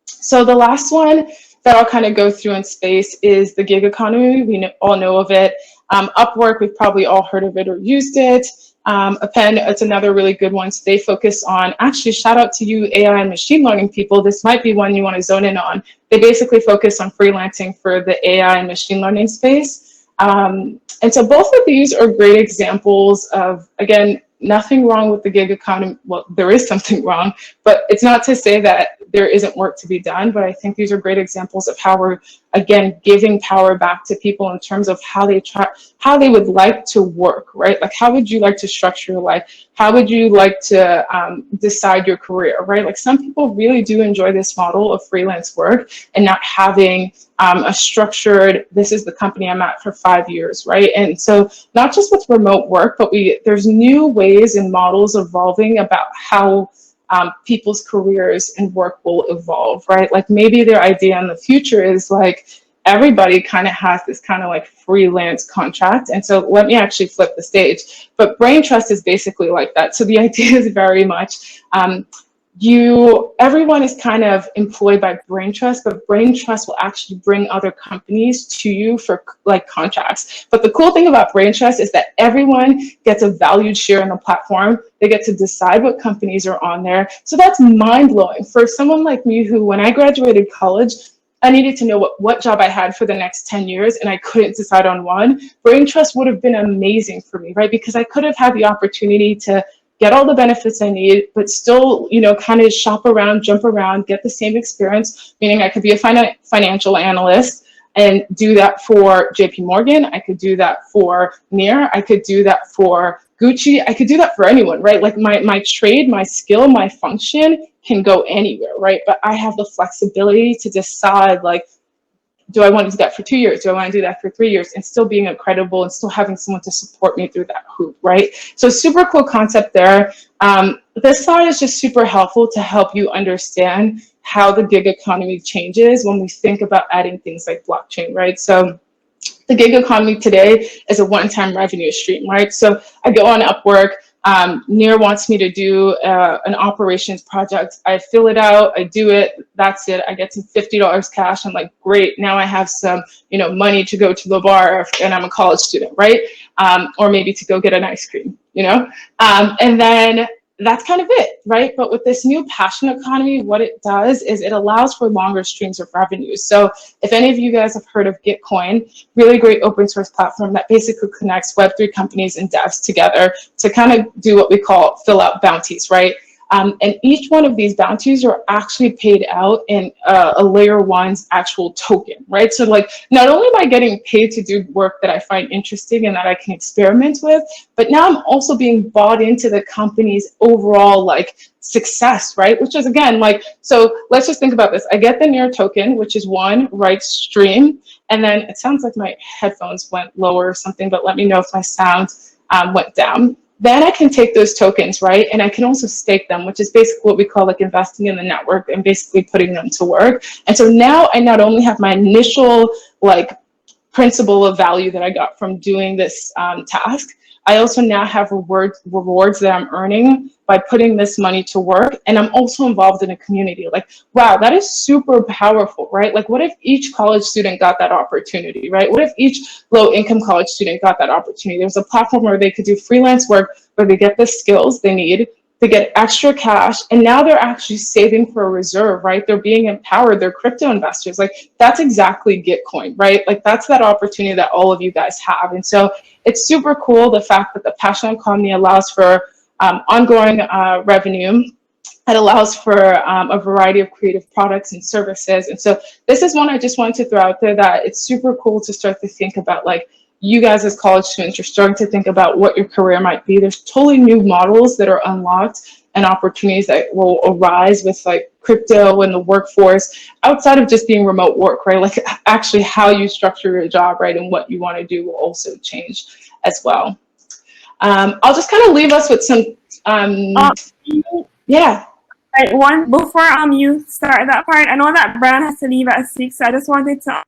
So the last one that I'll kind of go through in space is the gig economy. We all know of it. Upwork, we've probably all heard of it or used it. Append, it's another really good one. So they focus on, actually, shout out to you AI and machine learning people. This might be one you want to zone in on. They basically focus on freelancing for the AI and machine learning space. And so both of these are great examples of, again, nothing wrong with the gig economy. Well, there is something wrong, but it's not to say that there isn't work to be done. But I think these are great examples of how we're, again, giving power back to people in terms of how they would like to work, right? Like, how would you like to structure your life? How would you like to decide your career, right? Like, some people really do enjoy this model of freelance work and not having a structured, this is the company I'm at for 5 years, right? And so not just with remote work, but there's new ways and models evolving about how people's careers and work will evolve, right? Like, maybe their idea in the future is everybody kind of has this kind of freelance contract. And so let me actually flip the stage. But brain trust is basically like that. So the idea is very much everyone is kind of employed by brain trust, but brain trust will actually bring other companies to you for contracts. But the cool thing about brain trust is that everyone gets a valued share in the platform. They get to decide what companies are on there. So that's mind-blowing for someone like me who, when I graduated college, I needed to know what job I had for the next 10 years, and I couldn't decide on one. Brain trust would have been amazing for me, right? Because I could have had the opportunity to get all the benefits I need, but still, kind of shop around, jump around, get the same experience, meaning I could be a financial analyst and do that for JP Morgan. I could do that for Near. I could do that for Gucci. I could do that for anyone, right? Like, my trade, my skill, my function can go anywhere, right? But I have the flexibility to decide, do I want to do that for 2 years? Do I want to do that for 3 years? And still being credible and still having someone to support me through that hoop, right? So super cool concept there. This slide is just super helpful to help you understand how the gig economy changes when we think about adding things like blockchain, right? So the gig economy today is a one-time revenue stream, right? So I go on Upwork. Near wants me to do an operations project. I fill it out, I do it, that's it. I get some $50 cash. I'm like, great, now I have some, money to go to the bar and I'm a college student, right? Or maybe to go get an ice cream, and then that's kind of it, right? But with this new passion economy, what it does is it allows for longer streams of revenue. So if any of you guys have heard of Gitcoin, really great open source platform that basically connects Web3 companies and devs together to kind of do what we call fill out bounties, right? And each one of these bounties are actually paid out in a layer one's actual token, right? So not only am I getting paid to do work that I find interesting and that I can experiment with, but now I'm also being bought into the company's overall success, right? Which is, again, so let's just think about this. I get the Near token, which is one right stream. And then it sounds like my headphones went lower or something, but let me know if my sound went down. Then I can take those tokens, right? And I can also stake them, which is basically what we call investing in the network and basically putting them to work. And so now I not only have my initial principle of value that I got from doing this task. I also now have rewards that I'm earning by putting this money to work. And I'm also involved in a community. Like, wow, that is super powerful, right? Like, what if each college student got that opportunity, right? What if each low-income college student got that opportunity? There's a platform where they could do freelance work, where they get the skills they need, they get extra cash, and now they're actually saving for a reserve, right? They're being empowered, they're crypto investors. Like, that's exactly Gitcoin, right? Like, that's that opportunity that all of you guys have. And so it's super cool, the fact that the passion economy allows for ongoing revenue. It allows for a variety of creative products and services. And so this is one I just wanted to throw out there, that it's super cool to start to think about, like, you guys as college students are starting to think about what your career might be. There's totally new models that are unlocked and opportunities that will arise with like crypto and the workforce outside of just being remote work, right? Like actually how you structure your job, right? And what you want to do will also change as well. I'll just kind of leave us with some, yeah. Right, before you start that part, I know that Brian has to leave at 6, so I just wanted to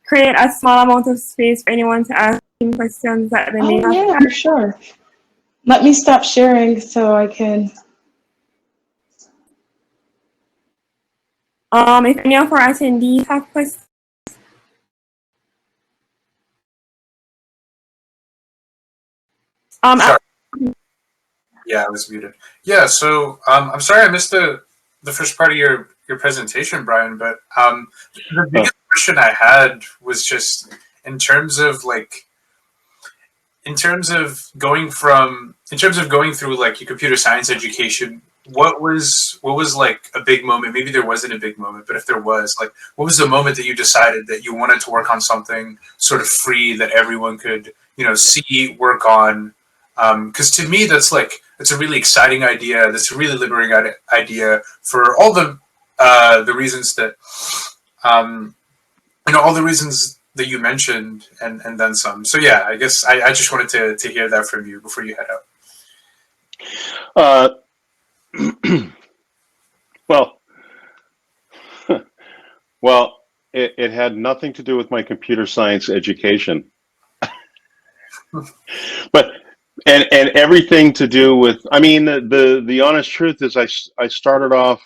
create a small amount of space for anyone to ask him questions that they may have. Yeah, for sure. Let me stop sharing so I can. If any of our attendees have questions. Sorry. Yeah, I was muted. Yeah, so I'm sorry I missed the first part of your presentation, Brian, but the biggest question I had was just in terms of going through like your computer science education, what was like a big moment? Maybe there wasn't a big moment, but if there was, like, what was the moment that you decided that you wanted to work on something sort of free that everyone could, see, work on? Because to me, that's a really exciting idea. That's a really liberating idea for all the reasons that, all the reasons that you mentioned and then some. So yeah, I guess I just wanted to hear that from you before you head out. Well, it had nothing to do with my computer science education, but and everything to do with. I mean, the honest truth is, I started off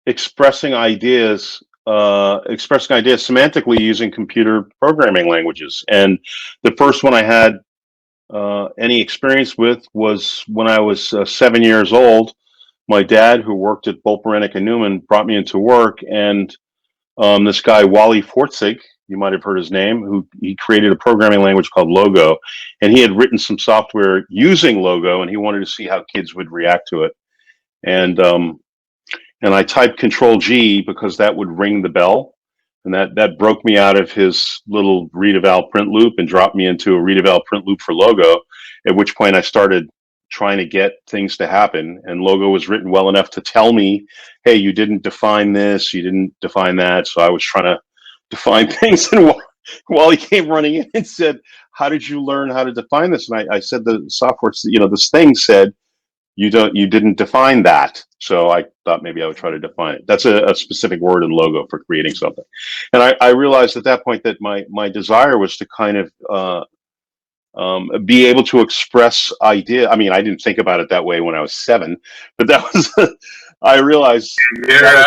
expressing ideas semantically using computer programming languages, and the first one I had any experience with was when I was 7 years old. My dad, who worked at Bolt, Beranek and Newman, brought me into work, and this guy Wally Fortzig, you might have heard his name, he created a programming language called Logo, and he had written some software using Logo, and he wanted to see how kids would react to it, and I typed Control G because that would ring the bell, and that broke me out of his little read eval print loop and dropped me into a read eval print loop for Logo, at which point I started trying to get things to happen, and Logo was written well enough to tell me, hey, you didn't define this, you didn't define that. So I was trying to define things, and while he came running in and said, how did you learn how to define this? And I said, the software, this thing said, you didn't define that. So I thought maybe I would try to define it. That's a specific word in Logo for creating something. And I realized at that point that my desire was to kind of be able to express idea. I mean, I didn't think about it that way when I was 7, but that was, I realized. Yeah,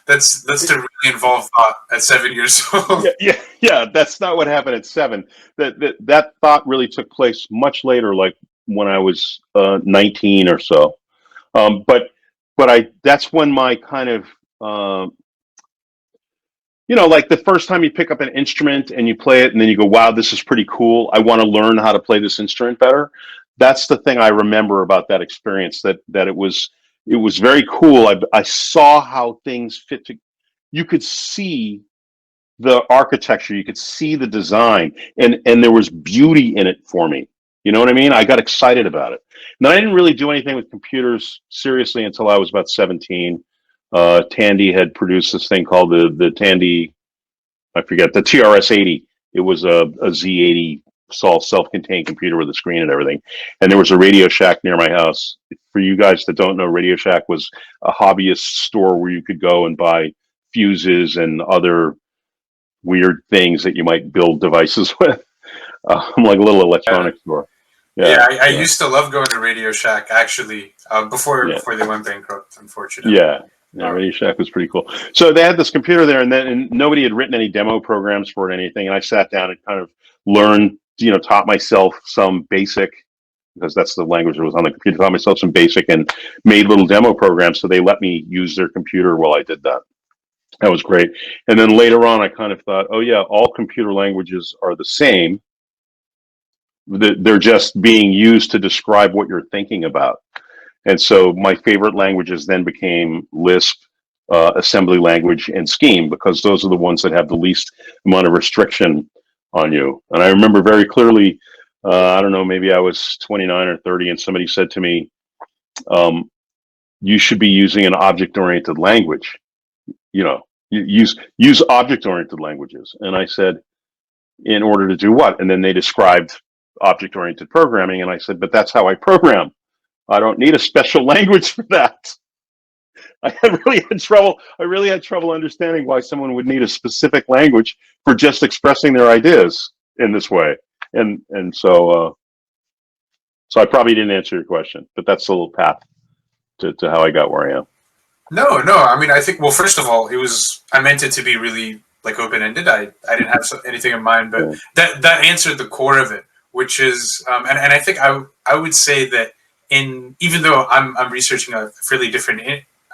that's a really involved thought at 7 years old. Yeah, that's not what happened at 7. That thought really took place much later, like when I was 19 or so. But that's when my kind of, like the first time you pick up an instrument and you play it and then you go, wow, this is pretty cool. I want to learn how to play this instrument better. That's the thing I remember about that experience, that it was very cool. I saw how things fit. You could see the architecture, you could see the design, and there was beauty in it for me. You know what I mean? I got excited about it. Now, I didn't really do anything with computers seriously until I was about 17. Tandy had produced this thing called the Tandy, I forget, the TRS-80. It was a Z80 self-contained computer with a screen and everything. And there was a Radio Shack near my house. For you guys that don't know, Radio Shack was a hobbyist store where you could go and buy fuses and other weird things that you might build devices with. I'm like a little electronics store. Yeah, I used to love going to Radio Shack, actually, before they went bankrupt, unfortunately. Yeah, Radio Shack was pretty cool. So they had this computer there, and nobody had written any demo programs for it or anything. And I sat down and kind of learned, taught myself some basic, because that's the language that was on the computer, taught myself some basic and made little demo programs. So they let me use their computer while I did that. That was great. And then later on, I kind of thought, oh yeah, all computer languages are the same. They're just being used to describe what you're thinking about. And so my favorite languages then became Lisp, assembly language, and Scheme, because those are the ones that have the least amount of restriction on you. And I remember very clearly, I don't know, maybe I was 29 or 30, and somebody said to me, you should be using an object-oriented language. Use object-oriented languages. And I said, in order to do what? And then they described object-oriented programming, and I said, but that's how I program. I don't need a special language for that. I really had trouble understanding why someone would need a specific language for just expressing their ideas in this way. And so I probably didn't answer your question, but that's a little path to how I got where I am. No. I mean, I think, well, first of all, I meant it to be really like open-ended. I didn't have anything in mind, but that answered the core of it, which is, and I think I would say that even though I'm researching a fairly different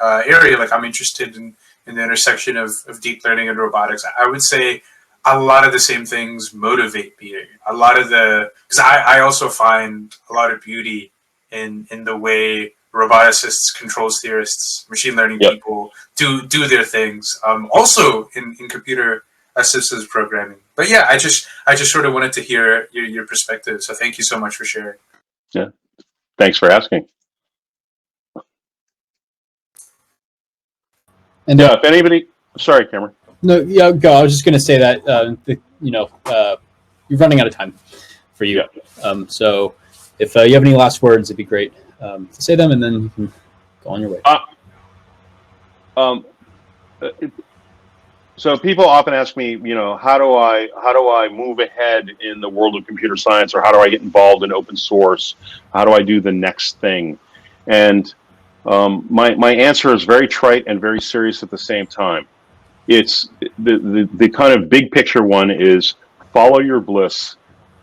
area, like I'm interested in the intersection of deep learning and robotics, I would say a lot of the same things motivate me. Because I also find a lot of beauty in the way roboticists, controls theorists, machine learning people do their things. Also in computer assisted programming. But yeah, I just sort of wanted to hear your perspective. So thank you so much for sharing. Yeah, thanks for asking. And if anybody, sorry, Cameron. No, yeah, go. I was just going to say that you're running out of time for you. Yeah. So if you have any last words, it'd be great to say them, and then you can go on your way. So people often ask me, how do I move ahead in the world of computer science, or how do I get involved in open source? How do I do the next thing? And my answer is very trite and very serious at the same time. It's the kind of big picture one is follow your bliss.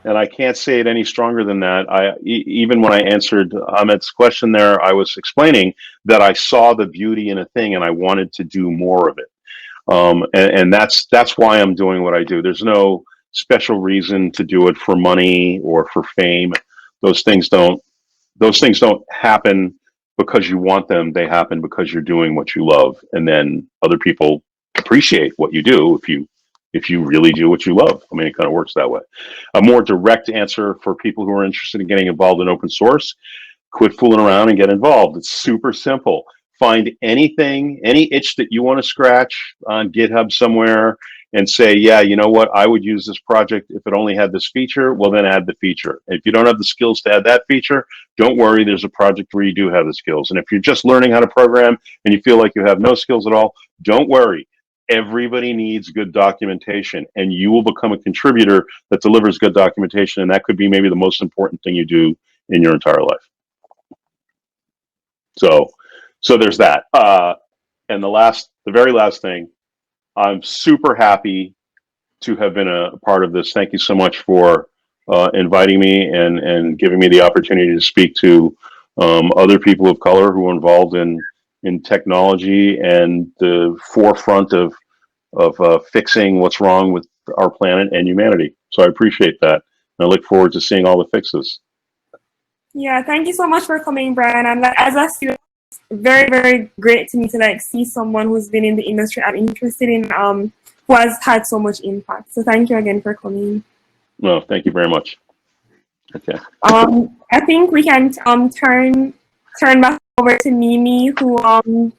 And I can't say it any stronger than that. Even when I answered Ahmed's question there, I was explaining that I saw the beauty in a thing and I wanted to do more of it. And that's why I'm doing what I do. There's no special reason to do it for money or for fame. Those things don't happen because you want them. They happen because you're doing what you love, and then other people appreciate what you do if you really do what you love. I mean, it kind of works that way. A more direct answer for people who are interested in getting involved in open source: quit fooling around and get involved. It's super simple. Find anything, any itch that you want to scratch on GitHub somewhere and say, yeah, you know what, I would use this project if it only had this feature. Well, then add the feature. If you don't have the skills to add that feature, don't worry, there's a project where you do have the skills. And if you're just learning how to program and you feel like you have no skills at all, don't worry. Everybody needs good documentation, and you will become a contributor that delivers good documentation, and that could be maybe the most important thing you do in your entire life. So there's that. And the very last thing, I'm super happy to have been a part of this. Thank you so much for inviting me and giving me the opportunity to speak to other people of color who are involved in technology and the forefront of fixing what's wrong with our planet and humanity. So I appreciate that. And I look forward to seeing all the fixes. Yeah, thank you so much for coming, Brian. And as a student, it's very, very great to me to see someone who's been in the industry and interested in who has had so much impact. So thank you again for coming. No, thank you very much. Okay. I think we can turn back over to Mimi, who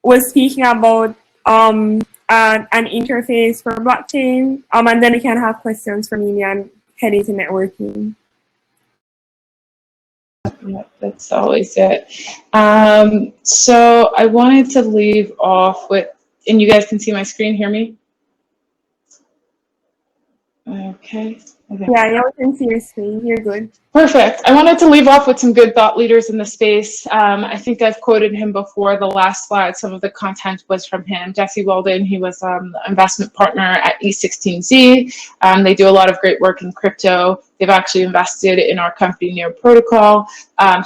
was speaking about an interface for blockchain, and then we can have questions for Mimi and head into networking. Yeah, that's always it. So I wanted to leave off with, and you guys can see my screen, hear me? Okay. Yeah, yeah, we can see your screen. You're good. Perfect. I wanted to leave off with some good thought leaders in the space. I think I've quoted him before. The last slide, some of the content was from him. Jesse Weldon, he was the investment partner at E16Z. They do a lot of great work in crypto. They've actually invested in our company, Near Protocol.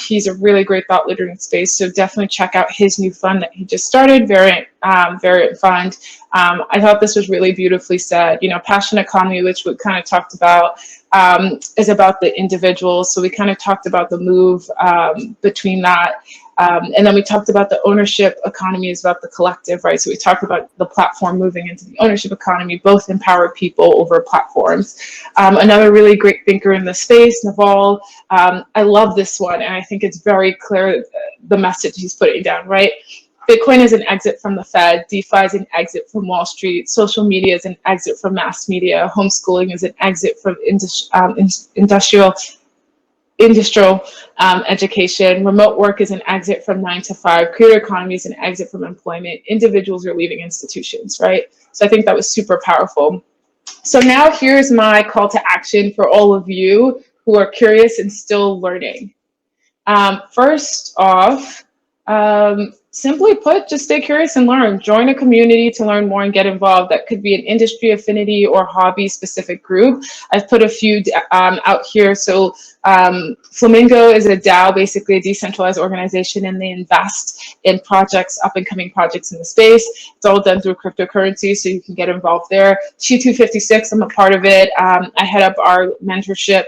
He's a really great thought leader in space, so definitely check out his new fund that he just started, Variant Fund. I thought this was really beautifully said. You know, passion economy, which we kind of talked about, is about the individuals. So we kind of talked about the move between that. And then we talked about the ownership economy is about the collective, right? So we talked about the platform moving into the ownership economy, both empower people over platforms. Another really great thinker in the space, Naval, I love this one. And I think it's very clear the message he's putting down, right? Bitcoin is an exit from the Fed, DeFi is an exit from Wall Street, social media is an exit from mass media, homeschooling is an exit from industrial education, remote work is an exit from 9 to 5, creator economy is an exit from employment, individuals are leaving institutions, right? So I think that was super powerful. So now here's my call to action for all of you who are curious and still learning. First off, simply put, just stay curious and learn. Join a community to learn more and get involved. That could be an industry affinity or hobby specific group. I've put a few out here. So Flamingo is a DAO, basically a decentralized organization, and they invest in projects, up and coming projects in the space. It's all done through cryptocurrency, so you can get involved there. She256, I'm a part of it. I head up our mentorship.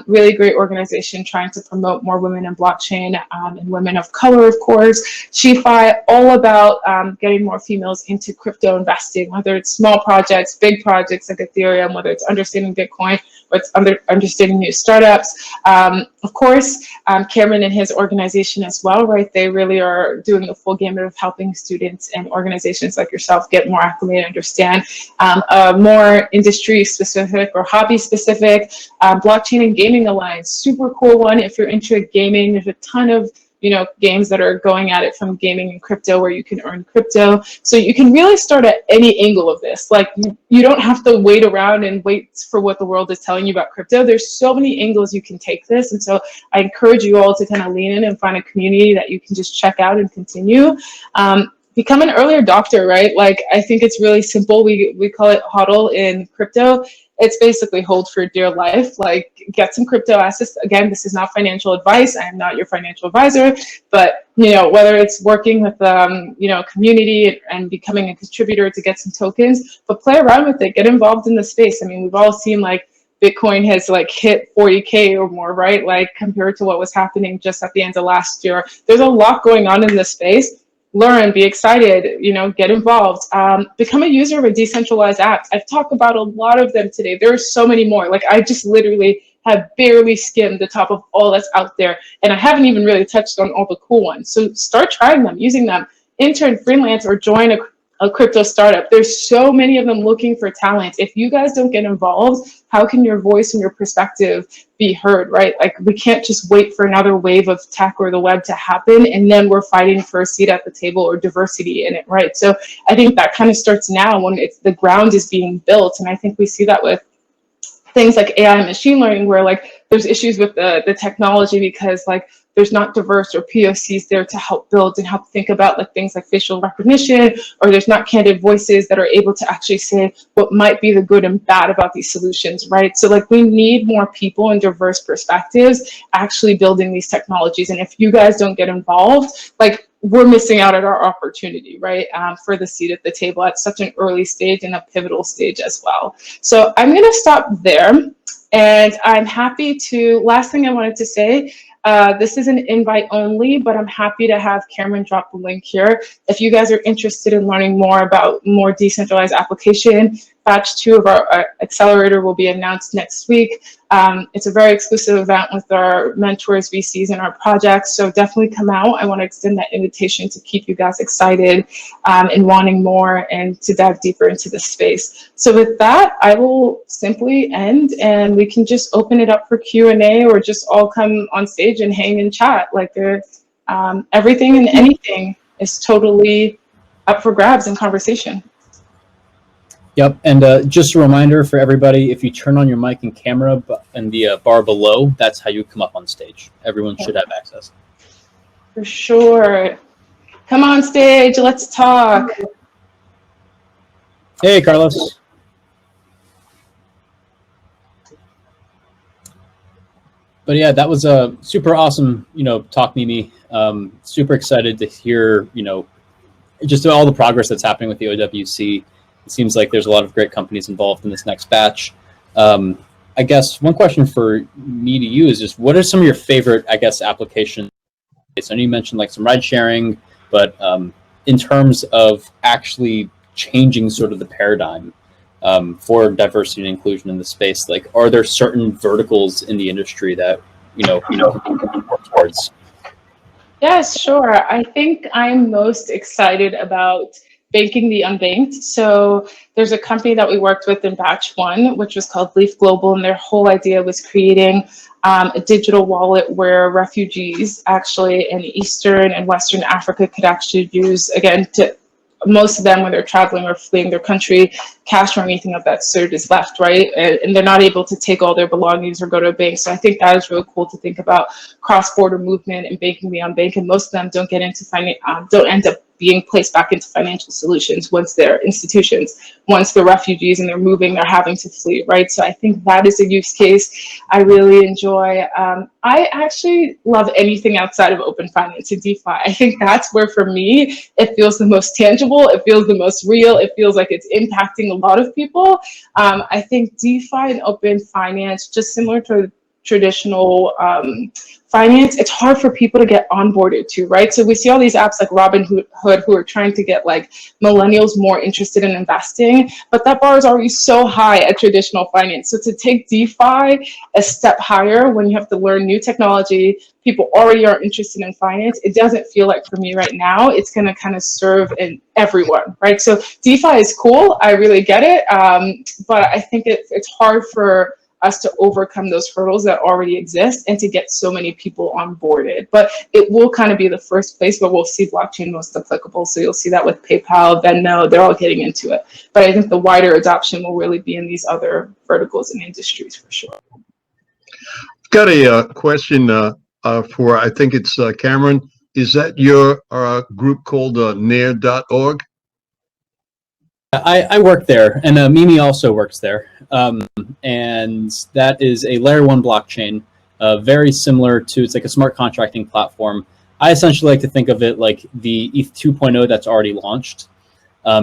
Really great organization trying to promote more women in blockchain and women of color, of course. SheFi, all about getting more females into crypto investing, whether it's small projects, big projects like Ethereum, whether it's understanding Bitcoin, or it's understanding new startups. Of course, Cameron and his organization as well, right? They really are doing the full gamut of helping students and organizations like yourself get more acclimated, understand more industry specific or hobby specific. Blockchain and Gaming Alliance, super cool one. If you're into gaming, there's a ton of games that are going at it from gaming and crypto where you can earn crypto. So you can really start at any angle of this. Like you don't have to wait around and wait for what the world is telling you about crypto. There's so many angles you can take this. And so I encourage you all to kind of lean in and find a community that you can just check out and continue. Become an early adopter, right? Like I think it's really simple. We call it HODL in crypto. It's basically hold for dear life, like get some crypto assets. Again, this is not financial advice. I am not your financial advisor, but whether it's working with community and becoming a contributor to get some tokens, but play around with it, get involved in the space. I mean, we've all seen like Bitcoin has like hit 40K or more, right? Like compared to what was happening just at the end of last year. There's a lot going on in this space. Learn, be excited, get involved, become a user of a decentralized app. I've talked about a lot of them today. There are so many more. Like I just literally have barely skimmed the top of all that's out there. And I haven't even really touched on all the cool ones. So start trying them, using them, intern, freelance, or join a crypto startup. There's so many of them looking for talent. If you guys don't get involved, how can your voice and your perspective be heard, right? Like we can't just wait for another wave of tech or the web to happen and then we're fighting for a seat at the table or diversity in it, right? So I think that kind of starts now when the ground is being built. And I think we see that with things like AI and machine learning where like there's issues with the technology because like there's not diverse or POCs there to help build and help think about like things like facial recognition, or there's not candid voices that are able to actually say what might be the good and bad about these solutions, right? So like we need more people and diverse perspectives actually building these technologies. And if you guys don't get involved, like we're missing out at our opportunity, right? For the seat at the table at such an early stage and a pivotal stage as well. So I'm gonna stop there. And I'm happy to, last thing I wanted to say, this is an invite only, but I'm happy to have Cameron drop the link here. If you guys are interested in learning more about more decentralized application, batch 2 of our accelerator will be announced next week. It's a very exclusive event with our mentors, VCs, and our projects. So definitely come out. I want to extend that invitation to keep you guys excited and wanting more and to dive deeper into this space. So with that, I will simply end and we can just open it up for Q&A or just all come on stage and hang and chat. Like everything and anything is totally up for grabs in conversation. Yep, and just a reminder for everybody, if you turn on your mic and camera and the bar below, that's how you come up on stage. Everyone should have access. For sure. Come on stage, let's talk. Hey, Carlos. But yeah, that was a super awesome, talk, Mimi. Super excited to hear, just all the progress that's happening with the OWC. It seems like there's a lot of great companies involved in this next batch. I guess one question for me to you is just, what are some of your favorite, applications? So I know you mentioned like some ride sharing, but in terms of actually changing sort of the paradigm for diversity and inclusion in the space, like, are there certain verticals in the industry that work towards? Yes, sure. I think I'm most excited about banking the unbanked. So there's a company that we worked with in batch 1, which was called Leaf Global, and their whole idea was creating a digital wallet where refugees actually in Eastern and Western Africa could actually use, again, to most of them when they're traveling or fleeing their country, cash or anything of that sort is left, right? And they're not able to take all their belongings or go to a bank. So I think that is really cool to think about cross-border movement and banking the unbanked. And most of them don't get into don't end up being placed back into financial solutions once they're institutions. Once they're refugees and they're moving, they're having to flee, right? So I think that is a use case I really enjoy. I actually love anything outside of open finance and DeFi. I think that's where, for me, it feels the most tangible, it feels the most real, it feels like it's impacting a lot of people. I think DeFi and open finance, just similar to traditional finance, it's hard for people to get onboarded to, right? So we see all these apps like Robinhood who are trying to get like millennials more interested in investing, but that bar is already so high at traditional finance. So to take DeFi a step higher when you have to learn new technology, people already are interested in finance, it doesn't feel like, for me right now, it's going to kind of serve in everyone, right? So DeFi is cool, I really get it, but I think it's hard for us to overcome those hurdles that already exist and to get so many people onboarded. But it will kind of be the first place where we'll see blockchain most applicable. So you'll see that with PayPal, Venmo, they're all getting into it. But I think the wider adoption will really be in these other verticals and industries for sure. I've got a question for, I think it's Cameron. Is that your group called NAIR.org? I work there, and Mimi also works there, and that is a layer 1 blockchain, very similar to, it's like a smart contracting platform. I essentially like to think of it like the ETH 2.0 that's already launched,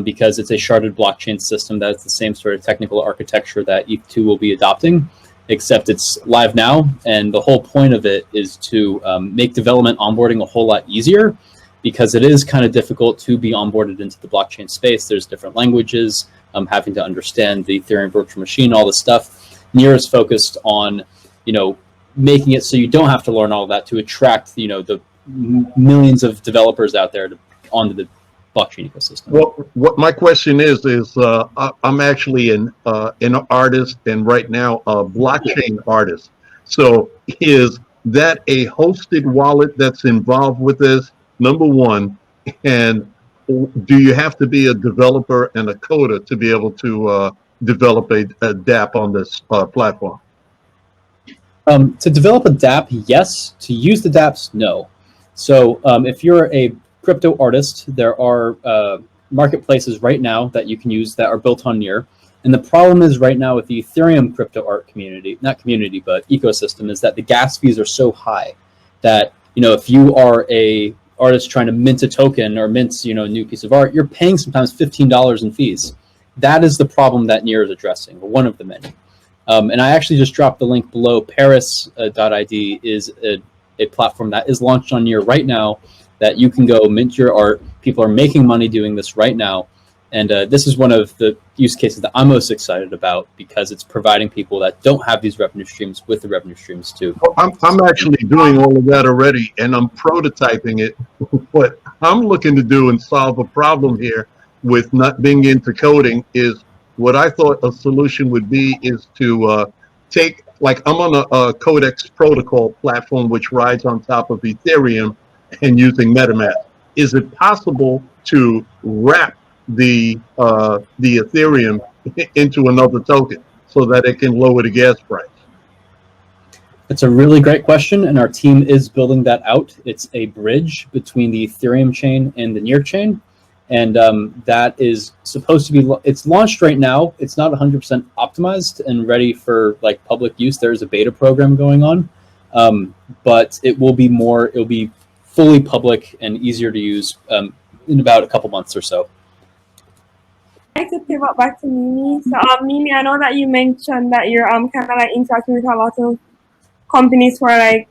because it's a sharded blockchain system that is the same sort of technical architecture that ETH 2 will be adopting, except it's live now, and the whole point of it is to make development onboarding a whole lot easier, because it is kind of difficult to be onboarded into the blockchain space. There's different languages, having to understand the Ethereum virtual machine, all this stuff. NEAR is focused on, making it so you don't have to learn all of that to attract, the millions of developers out there onto the blockchain ecosystem. Well, what my question is I'm actually an artist, and right now a blockchain artist. So is that a hosted wallet that's involved with this? Number one, and do you have to be a developer and a coder to be able to develop a dApp on this platform? To develop a dApp, yes. To use the dApps, no. So if you're a crypto artist, there are marketplaces right now that you can use that are built on NEAR. And the problem is right now with the Ethereum crypto art community, not community, but ecosystem, is that the gas fees are so high that, if you are a artist trying to mint a token or mint, a new piece of art, you're paying sometimes $15 in fees. That is the problem that NEAR is addressing, or one of the many. And I actually just dropped the link below. Paris.id is a platform that is launched on NEAR right now that you can go mint your art. People are making money doing this right now. And this is one of the use cases that I'm most excited about, because it's providing people that don't have these revenue streams with the revenue streams too. I'm actually doing all of that already, and I'm prototyping it. What I'm looking to do and solve a problem here with not being into coding is, what I thought a solution would be is to take, like, I'm on a Codex protocol platform which rides on top of Ethereum and using MetaMask. Is it possible to wrap the Ethereum into another token so that it can lower the gas price? It's a really great question, and our team is building that out. It's a bridge between the Ethereum chain and the Near chain, and that is supposed to be. It's launched right now. It's not 100% optimized and ready for like public use. There is a beta program going on, but it will be more. It'll be fully public and easier to use in about a couple months or so. I'd like to pivot back to Mimi. So, Mimi, I know that you mentioned that you're kind of like interacting with a lot of companies who are like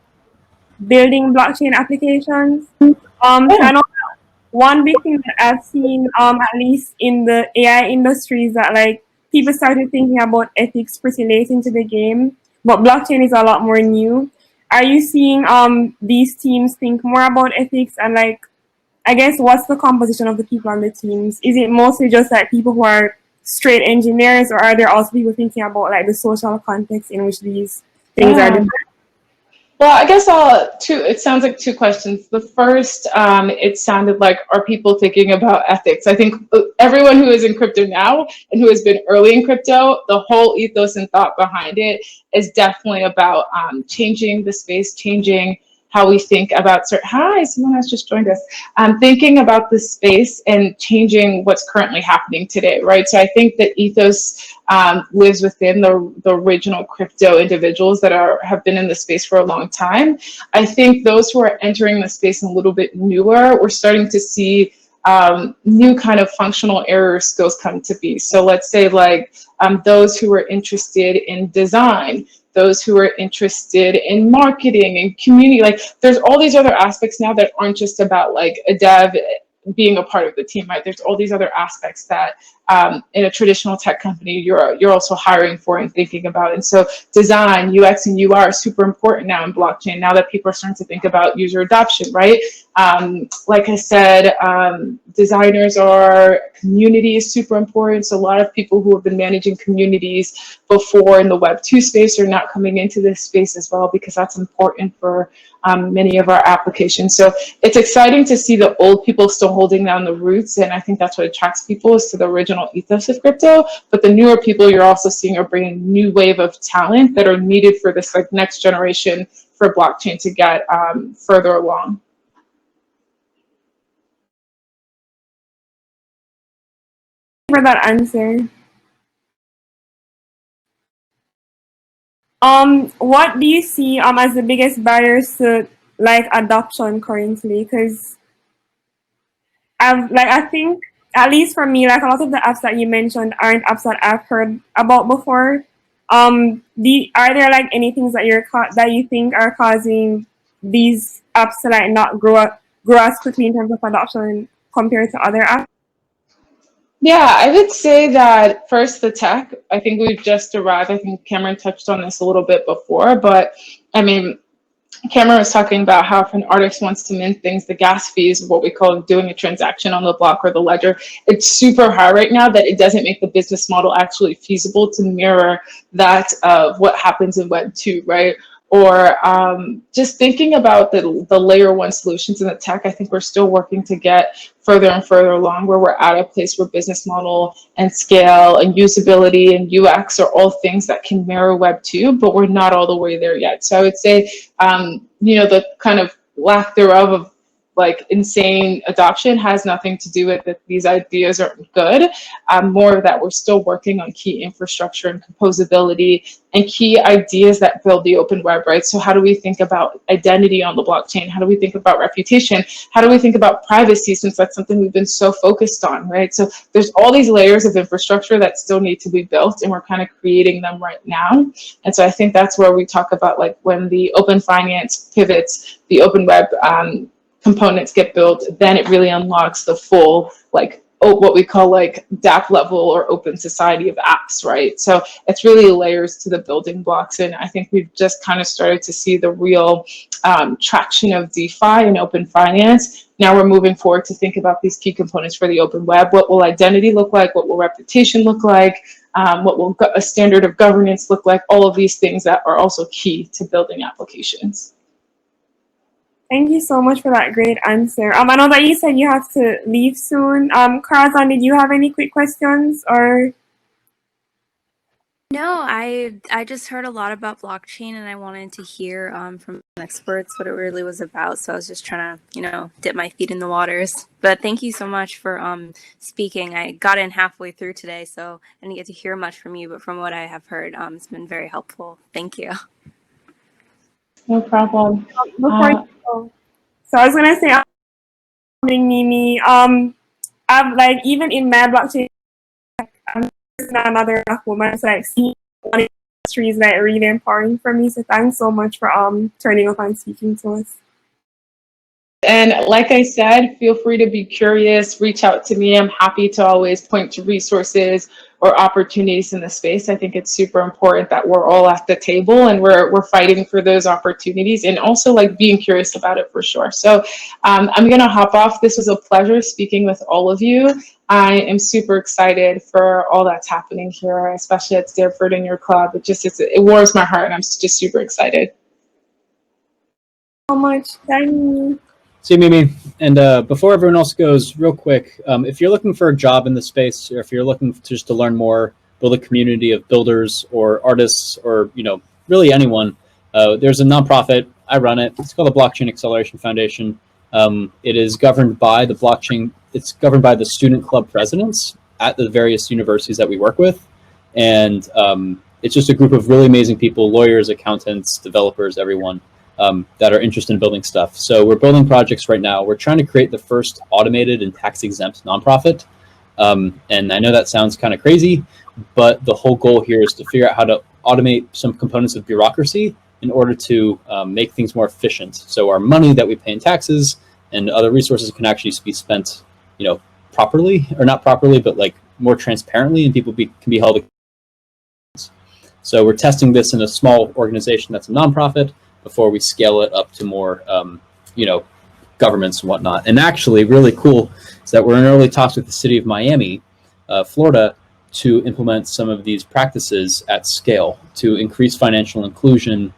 building blockchain applications. So I know one big thing that I've seen, at least in the AI industry, is that like people started thinking about ethics pretty late into the game, but blockchain is a lot more new. Are you seeing these teams think more about ethics, and like, I guess, what's the composition of the people on the teams? Is it mostly just like people who are straight engineers, or are there also people thinking about like the social context in which these things are developed? Well, I guess it sounds like two questions. The first, it sounded like, are people thinking about ethics? I think everyone who is in crypto now and who has been early in crypto, the whole ethos and thought behind it is definitely about changing the space, changing how we think about hi, someone has just joined us. Thinking about the space and changing what's currently happening today, right? So I think that ethos lives within the original crypto individuals that have been in the space for a long time. I think those who are entering the space a little bit newer, we're starting to see new kind of functional error skills come to be. So let's say like those who are interested in design, those who are interested in marketing and community, like there's all these other aspects now that aren't just about like a dev being a part of the team, right? There's all these other aspects that in a traditional tech company, you're also hiring for and thinking about. And so design, UX and UI are super important now in blockchain, now that people are starting to think about user adoption, right? Like I said, designers are, community is super important. So a lot of people who have been managing communities before in the Web2 space are not coming into this space as well, because that's important for many of our applications. So it's exciting to see the old people still holding down the roots, and I think that's what attracts people, is to the original ethos of crypto. But the newer people you're also seeing are bringing a new wave of talent that are needed for this like next generation for blockchain to get further along. For that answer. What do you see as the biggest barriers to like adoption currently? Because I think, at least for me, like a lot of the apps that you mentioned aren't apps that I've heard about before. Are there like any things that that you think are causing these apps to like not grow as quickly in terms of adoption compared to other apps? Yeah, I would say that first, the tech. I think we've just arrived. I think Cameron touched on this a little bit before, but I mean, Cameron was talking about how if an artist wants to mint things, the gas fees, what we call doing a transaction on the block or the ledger, it's super high right now that it doesn't make the business model actually feasible to mirror that of what happens in Web 2, right? Or just thinking about the layer one solutions in the tech, I think we're still working to get further and further along, where we're at a place where business model and scale and usability and UX are all things that can mirror Web 2, but we're not all the way there yet. So I would say, the kind of lack thereof of like insane adoption has nothing to do with that these ideas aren't good. More that we're still working on key infrastructure and composability and key ideas that build the open web, right? So how do we think about identity on the blockchain? How do we think about reputation? How do we think about privacy, since that's something we've been so focused on, right? So there's all these layers of infrastructure that still need to be built, and we're kind of creating them right now. And so I think that's where we talk about like when the open finance pivots, the open web components get built, then it really unlocks the full like what we call like DApp level or open society of apps, right? So it's really layers to the building blocks, and I think we've just kind of started to see the real traction of DeFi and open finance. Now we're moving forward to think about these key components for the open web. What will identity look like? What will reputation look like? What will a standard of governance look like? All of these things that are also key to building applications. Thank you so much for that great answer. I know that you said you have to leave soon. Corazon, did you have any quick questions or? No, I just heard a lot about blockchain and I wanted to hear from experts what it really was about. So I was just trying to, dip my feet in the waters. But thank you so much for speaking. I got in halfway through today, so I didn't get to hear much from you. But from what I have heard, it's been very helpful. Thank you. No problem. Before you go, so I was gonna say, Mimi, I've like even in my blockchain, I'm another Black woman, so like seeing industry is like really empowering for me. So thanks so much for turning up and speaking to us. And like I said, feel free to be curious, reach out to me. I'm happy to always point to resources or opportunities in the space. I think it's super important that we're all at the table and we're fighting for those opportunities and also like being curious about it for sure. So I'm gonna hop off. This was a pleasure speaking with all of you. I am super excited for all that's happening here, especially at Stanford and your club. It warms my heart and I'm just super excited. So much. Thank you. See you, Mimi. And before everyone else goes, real quick, if you're looking for a job in the space, or if you're looking just to learn more, build a community of builders or artists, or really anyone, there's a nonprofit. I run it. It's called the Blockchain Acceleration Foundation. It is governed by the blockchain. It's governed by the student club presidents at the various universities that we work with, and it's just a group of really amazing people: lawyers, accountants, developers, everyone. That are interested in building stuff. So we're building projects right now. We're trying to create the first automated and tax-exempt nonprofit. And I know that sounds kind of crazy, but the whole goal here is to figure out how to automate some components of bureaucracy in order to make things more efficient. So our money that we pay in taxes and other resources can actually be spent, properly, or not properly, but like more transparently, and people can be held accountable. So we're testing this in a small organization that's a nonprofit before we scale it up to more, governments and whatnot. And actually, really cool is that we're in early talks with the city of Miami, Florida, to implement some of these practices at scale to increase financial inclusion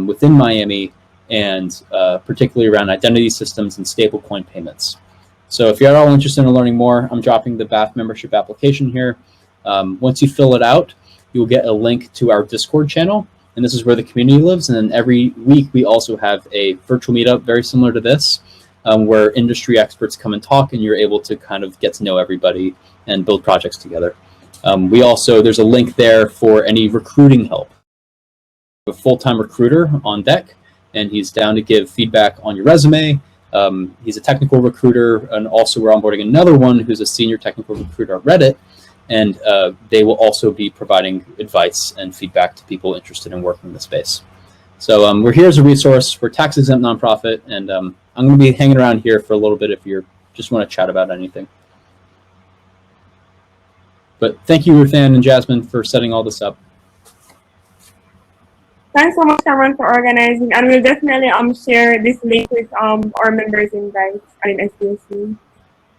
within Miami, and particularly around identity systems and stablecoin payments. So if you're at all interested in learning more, I'm dropping the BAF membership application here. Once you fill it out, you'll get a link to our Discord channel. And this is where the community lives. And then every week, we also have a virtual meetup very similar to this, where industry experts come and talk, and you're able to kind of get to know everybody and build projects together. There's a link there for any recruiting help. A full-time recruiter on deck, and he's down to give feedback on your resume. He's a technical recruiter, and also we're onboarding another one who's a senior technical recruiter at Reddit. And they will also be providing advice and feedback to people interested in working in the space. So we're here as a resource. We're a tax-exempt nonprofit, and I'm going to be hanging around here for a little bit if you just want to chat about anything. But thank you, Ruth Ann and Jasmine, for setting all this up. Thanks so much, Cameron, for organizing, and we'll definitely share this link with our members in BYTES and in SBSE.